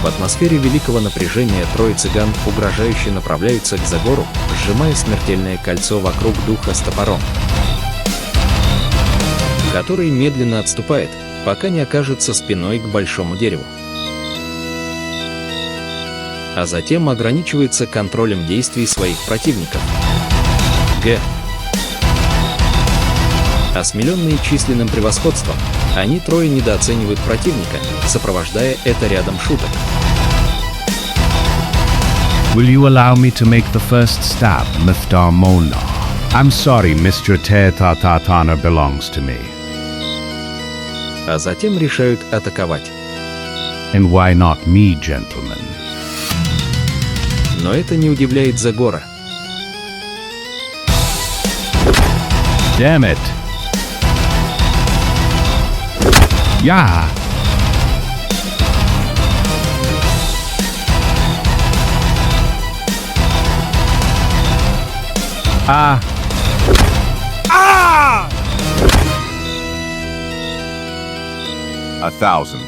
В атмосфере великого напряжения трое цыган угрожающе направляются к Загору, сжимая смертельное кольцо вокруг духа с топором, который медленно отступает, пока не окажется спиной к большому дереву. А затем ограничивается контролем действий своих противников. Осмеленные численным превосходством, они трое недооценивают противника, сопровождая это рядом шуток. Will you allow me to make the first stab, Mr. Mona? I'm sorry, Mr. Tetatataner belongs to me. А затем решают атаковать. And why not me, gentlemen? Но это не удивляет Загора. Damn it! Yeah! Ah! 1,000.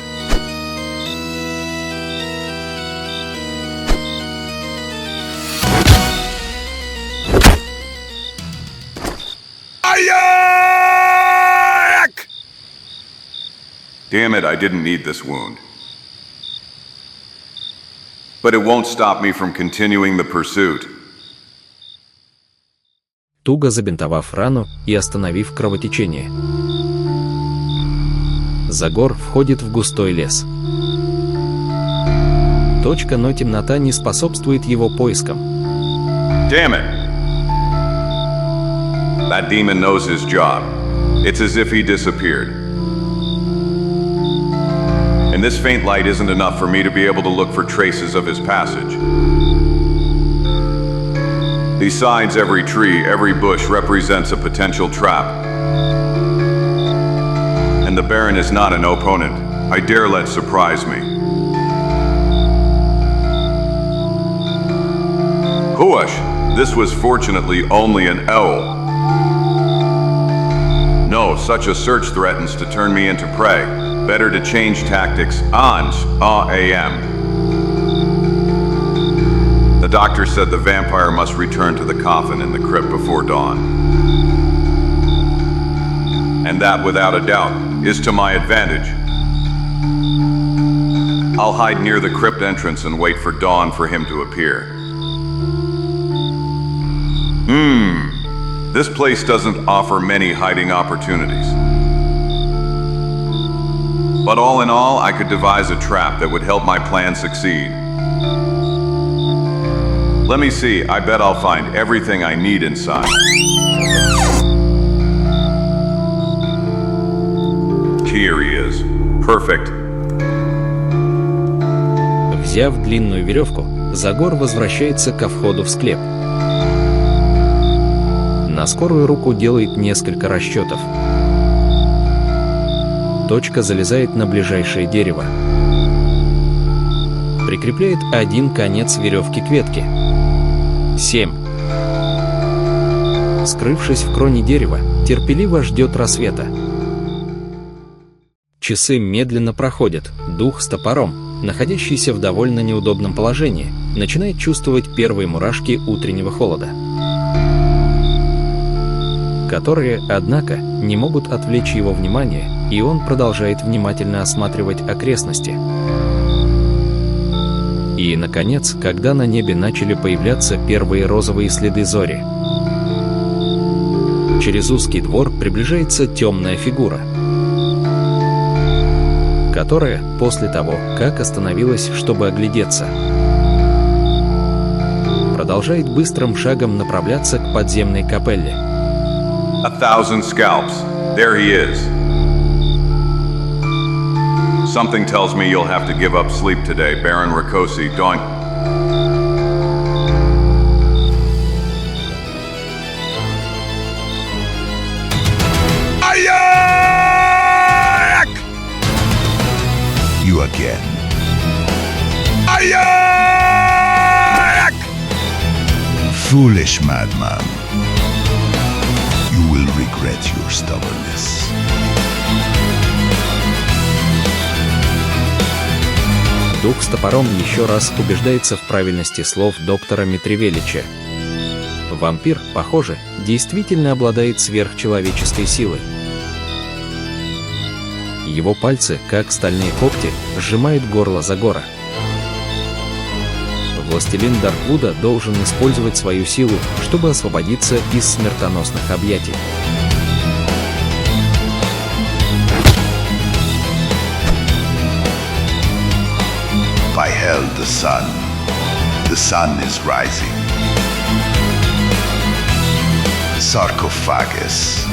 Damn it, I didn't need this wound. But it won't stop me from continuing the pursuit. Туго забинтовав рану и остановив кровотечение, Загор входит в густой лес. Но темнота не способствует его поискам. Damn it! That demon knows his job. It's as if he disappeared. And this faint light isn't enough for me to be able to look for traces of his passage. Besides, every tree, every bush represents a potential trap. And the Baron is not an opponent. I dare let surprise me. Huash, this was fortunately only an owl. No, such a search threatens to turn me into prey. Better to change tactics. A.M. The doctor said the vampire must return to the coffin in the crypt before dawn. And that, without a doubt, is to my advantage. I'll hide near the crypt entrance and wait for dawn for him to appear. This place doesn't offer many hiding opportunities. But all in all, I could devise a trap that would help my plan succeed. Let me see, I bet I'll find everything I need inside. Here he is. Perfect. Взяв длинную веревку, Загор возвращается ко входу в склеп. На скорую руку делает несколько расчетов. Точка залезает на ближайшее дерево. Прикрепляет один конец веревки к ветке. 7. Скрывшись в кроне дерева, терпеливо ждет рассвета. Часы медленно проходят. Дух с топором, находящийся в довольно неудобном положении, начинает чувствовать первые мурашки утреннего холода, которые, однако, не могут отвлечь его внимание, и он продолжает внимательно осматривать окрестности. И, наконец, когда на небе начали появляться первые розовые следы зори, через узкий двор приближается темная фигура, которая, после того, как остановилась, чтобы оглядеться, продолжает быстрым шагом направляться к подземной капелле. 1,000 scalps. There he is. Something tells me you'll have to give up sleep today, Baron Rakosi. Don't... Ayak! You again. Ayak! Foolish madman. You will regret your stubbornness. Дух с топором еще раз убеждается в правильности слов доктора Митревелича. Вампир, похоже, действительно обладает сверхчеловеческой силой. Его пальцы, как стальные когти, сжимают горло Загора. Властелин Дарквуда должен использовать свою силу, чтобы освободиться из смертоносных объятий. I held the sun. The sun is rising. Sarcophagus.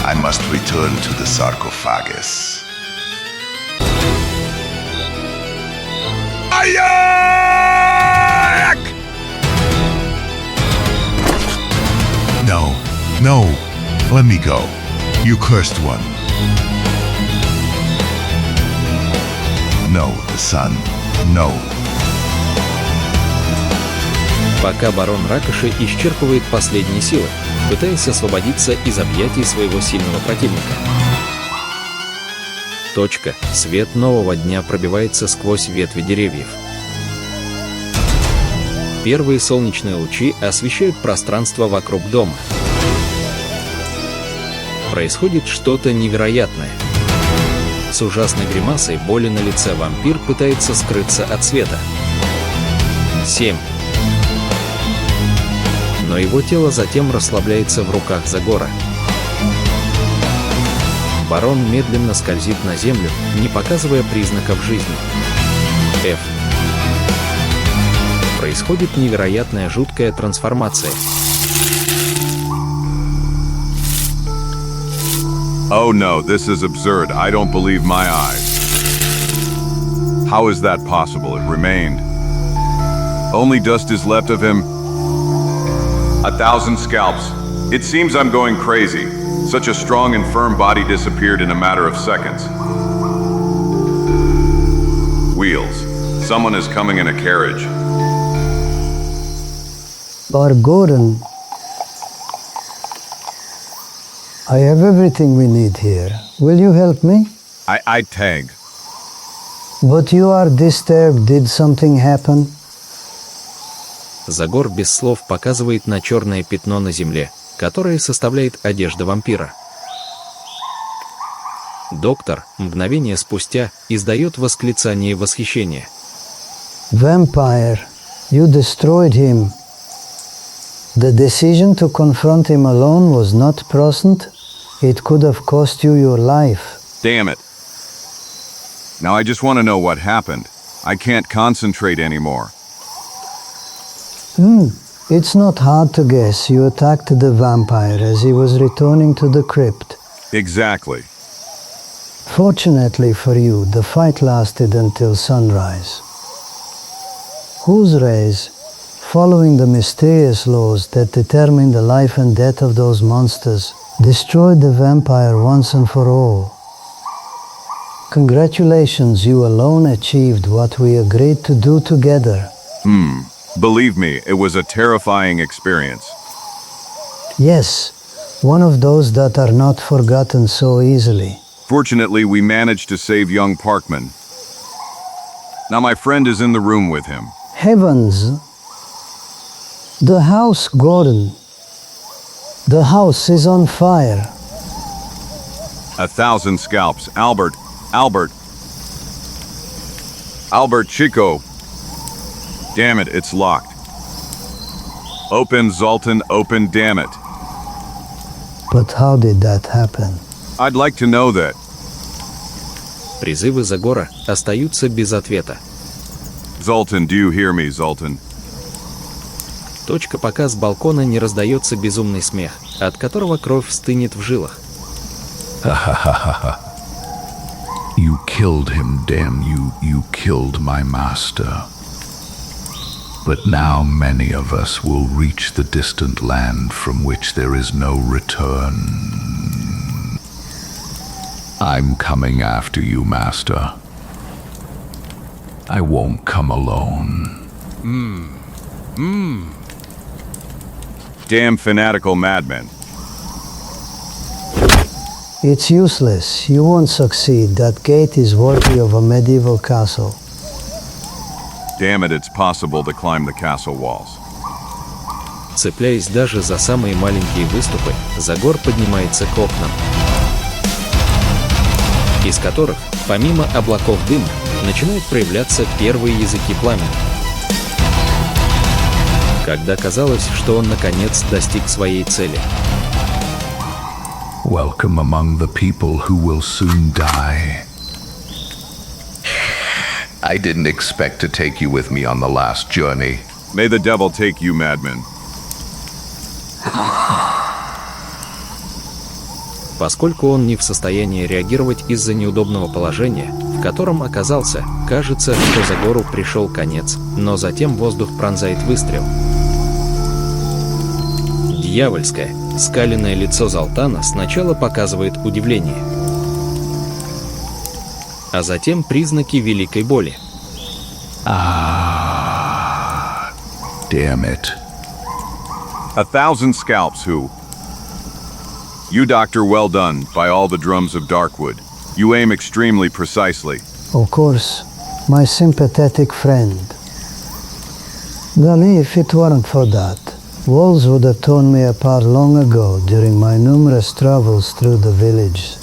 I must return to the sarcophagus. Ayak! No, no, let me go. You cursed one. No, the sun. No. Пока барон Ракоши исчерпывает последние силы, пытаясь освободиться из объятий своего сильного противника. Точка. Свет нового дня пробивается сквозь ветви деревьев. Первые солнечные лучи освещают пространство вокруг дома. Происходит что-то невероятное. С ужасной гримасой боли на лице вампир пытается скрыться от света. 7. Но его тело затем расслабляется в руках Загора. Барон медленно скользит на землю, не показывая признаков жизни. F. Происходит невероятная жуткая трансформация. Oh no, this is absurd. I don't believe my eyes. How is that possible? It remained. Only dust is left of him. 1,000 scalps. It seems I'm going crazy. Such a strong and firm body disappeared in a matter of seconds. Wheels. Someone is coming in a carriage. Bargoran, I have everything we need here. Will you help me? I tag. But you are disturbed. Did something happen? Загор без слов показывает на черное пятно на земле, которое составляет одежда вампира. Доктор, мгновение спустя, издает восклицание восхищения. Vampire, you destroyed him. The decision to confront him alone was not pleasant. It could have cost you your life. Damn it. Now I just want to know what happened. I can't concentrate anymore. It's not hard to guess. You attacked the vampire as he was returning to the crypt. Exactly. Fortunately for you, the fight lasted until sunrise, whose rays, following the mysterious laws that determine the life and death of those monsters, destroyed the vampire once and for all. Congratulations, you alone achieved what we agreed to do together. Believe me, it was a terrifying experience. Yes, one of those that are not forgotten so easily. Fortunately, we managed to save young Parkman. Now my friend is in the room with him. Heavens! The house, Gordon. The house is on fire. 1,000 scalps. Albert, Chico. Damn it, it's locked. Open, Zoltan, open, damn it. But how did that happen? I'd like to know that. Призывы Загора остаются без ответа. Zoltan, do you hear me, Zoltan? Точка пока с балкона не раздается безумный смех, от которого кровь стынет в жилах. You killed him, damn you. You killed my master. But now many of us will reach the distant land from which there is no return. I'm coming after you, master. I won't come alone. Damn fanatical madmen. It's useless. You won't succeed. That gate is worthy of a medieval castle. Damn it, it's possible to climb the castle walls. Цепляясь даже за самые маленькие выступы, Загор поднимается к окнам, из которых, помимо облаков дыма, начинают проявляться первые языки пламени. Когда казалось, что он наконец достиг своей цели. Welcome among the people who will soon die. I didn't expect to take you with me on the last journey. May the devil take you, madman. Поскольку он не в состоянии реагировать из-за неудобного положения, в котором оказался, кажется, что Загору пришел конец, но затем воздух пронзает выстрел. Дьявольское, скаленное лицо Золтана сначала показывает удивление, а затем признаки великой боли. Damn it. 1,000 scalps who? You, Doctor, well done, by all the drums of Darkwood. You aim extremely precisely. Of course, my sympathetic friend. Golly, if it weren't for that, walls would have torn me apart long ago during my numerous travels through the village.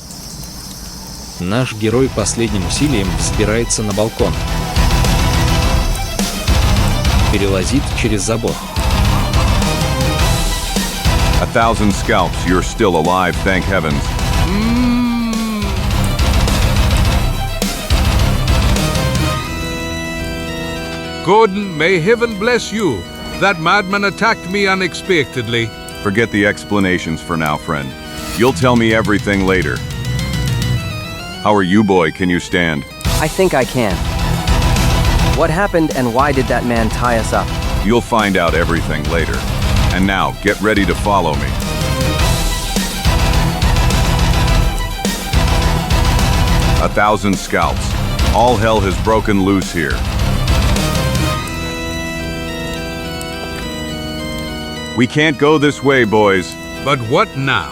Наш герой последним усилием взбирается на балкон. Перелазит через забор. 1,000 scalps, you're still alive, thank heavens. Gordon, may heaven bless you. That madman attacked me unexpectedly. Forget the explanations for now, friend. You'll tell me everything later. How are you, boy? Can you stand? I think I can. What happened and why did that man tie us up? You'll find out everything later. And now, get ready to follow me. A 1,000 scalps. All hell has broken loose here. We can't go this way, boys. But what now?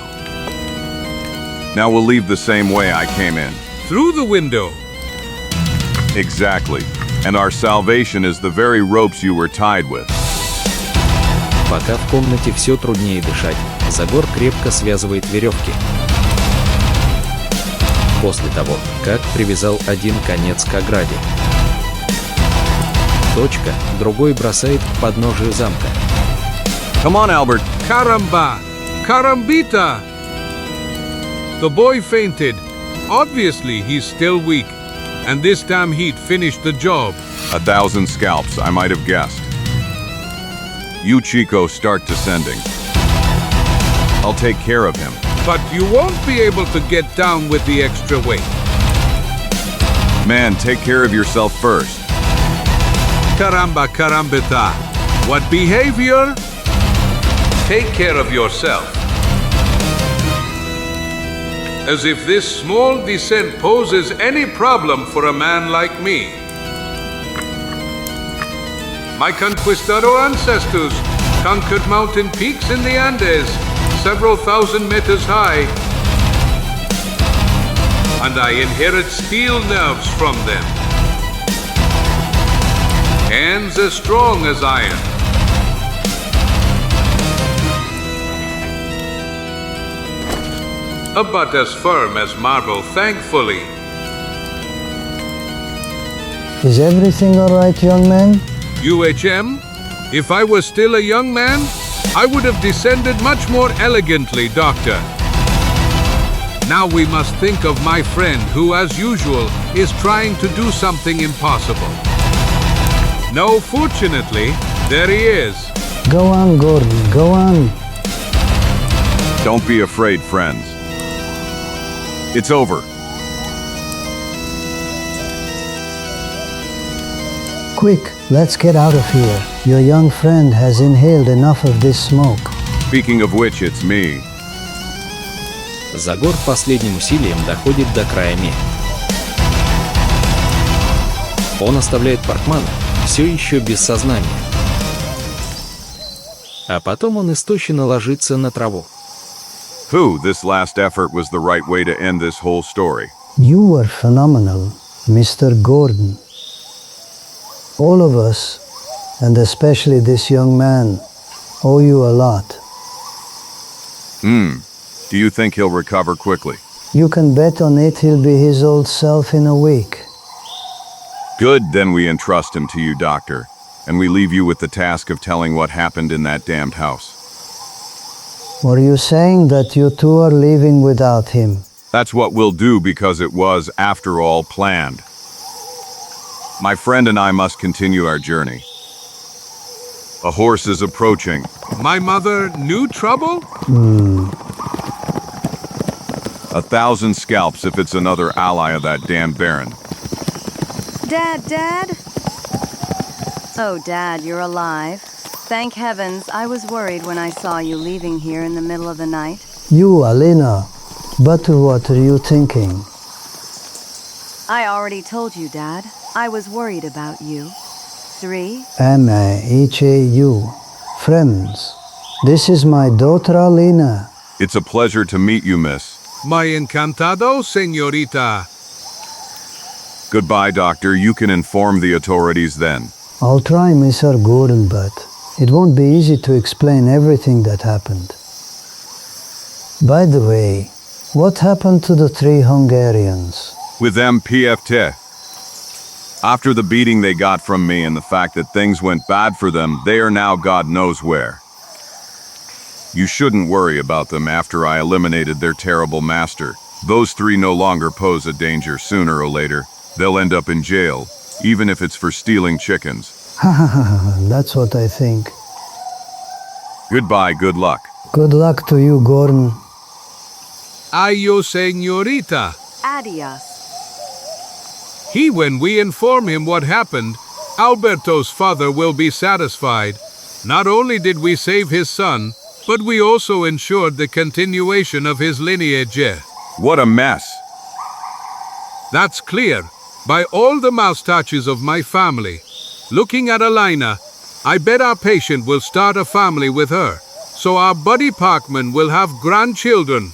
Now we'll leave the same way I came in. Through the window. Exactly. And our salvation is the very ropes you were tied with. Пока в комнате все труднее дышать, Загор крепко связывает веревки. После того, как привязал один конец к ограде. Точка, другой бросает к подножию замка. Come on, Albert. Caramba! Carambita! The boy fainted. Obviously, he's still weak. And this damn heat finished the job. 1,000 scalps, I might have guessed. You, Chico, start descending. I'll take care of him. But you won't be able to get down with the extra weight. Man, take care of yourself first. Caramba, carambita. What behavior? Take care of yourself. As if this small descent poses any problem for a man like me. My conquistador ancestors conquered mountain peaks in the Andes, several thousand meters high, and I inherit steel nerves from them. Hands as strong as iron. But as firm as marble, thankfully. Is everything all right, young man? UHM, if I was still a young man, I would have descended much more elegantly, Doctor. Now we must think of my friend who, as usual, is trying to do something impossible. No, fortunately, there he is. Go on, Gordon, go on. Don't be afraid, friends. It's over. Quick, let's get out of here. Your young friend has inhaled enough of this smoke. Speaking of which, it's me. Загор последним усилием доходит до края мели. Он оставляет Паркмана все еще без сознания. А потом он истощенно ложится на траву. This last effort was the right way to end this whole story. You were phenomenal, Mr. Gordon. All of us, and especially this young man, owe you a lot. Do you think he'll recover quickly? You can bet on it he'll be his old self in a week. Good, then we entrust him to you, Doctor, and we leave you with the task of telling what happened in that damned house. Were you saying that you two are leaving without him? That's what we'll do because it was, after all, planned. My friend and I must continue our journey. A horse is approaching. My mother knew trouble? 1,000 scalps if it's another ally of that damn Baron. Dad? Oh, Dad, you're alive. Thank heavens, I was worried when I saw you leaving here in the middle of the night. You, Alina. But what are you thinking? I already told you, Dad. I was worried about you. 3. M-A-H-A-U. Friends. This is my daughter, Alina. It's a pleasure to meet you, miss. My encantado, señorita. Goodbye, Doctor. You can inform the authorities then. I'll try, Mr. Gordon, but it won't be easy to explain everything that happened. By the way, what happened to the 3 Hungarians? With them, PFT. After the beating they got from me and the fact that things went bad for them, they are now God knows where. You shouldn't worry about them after I eliminated their terrible master. Those 3 no longer pose a danger. Sooner or later, they'll end up in jail, even if it's for stealing chickens. That's what I think. Goodbye, good luck. Good luck to you, Gordon. Ayo, señorita. Adios. When we inform him what happened, Alberto's father will be satisfied. Not only did we save his son, but we also ensured the continuation of his lineage. What a mess. That's clear. By all the moustaches of my family. Looking at Alina, I bet our patient will start a family with her. So our buddy Parkman will have grandchildren.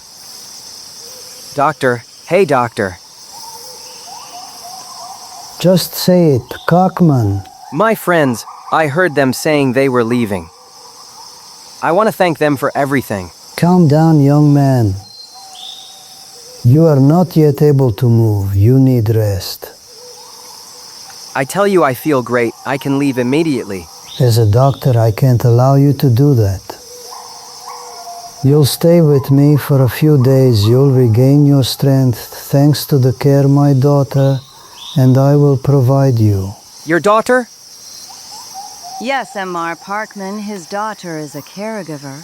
Doctor, hey doctor. Just say it, Cockman. My friends, I heard them saying they were leaving. I want to thank them for everything. Calm down, young man. You are not yet able to move. You need rest. I tell you I feel great. I can leave immediately. As a doctor, I can't allow you to do that. You'll stay with me for a few days. You'll regain your strength thanks to the care of my daughter, and I will provide you. Your daughter? Yes, M.R. Parkman, his daughter is a caregiver.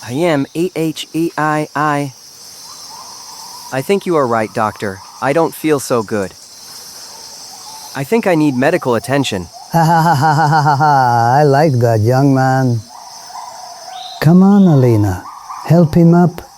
I am AHEII. I think you are right, doctor. I don't feel so good. I think I need medical attention. Ha ha ha ha ha ha ha! I like that, young man. Come on, Alina. Help him up.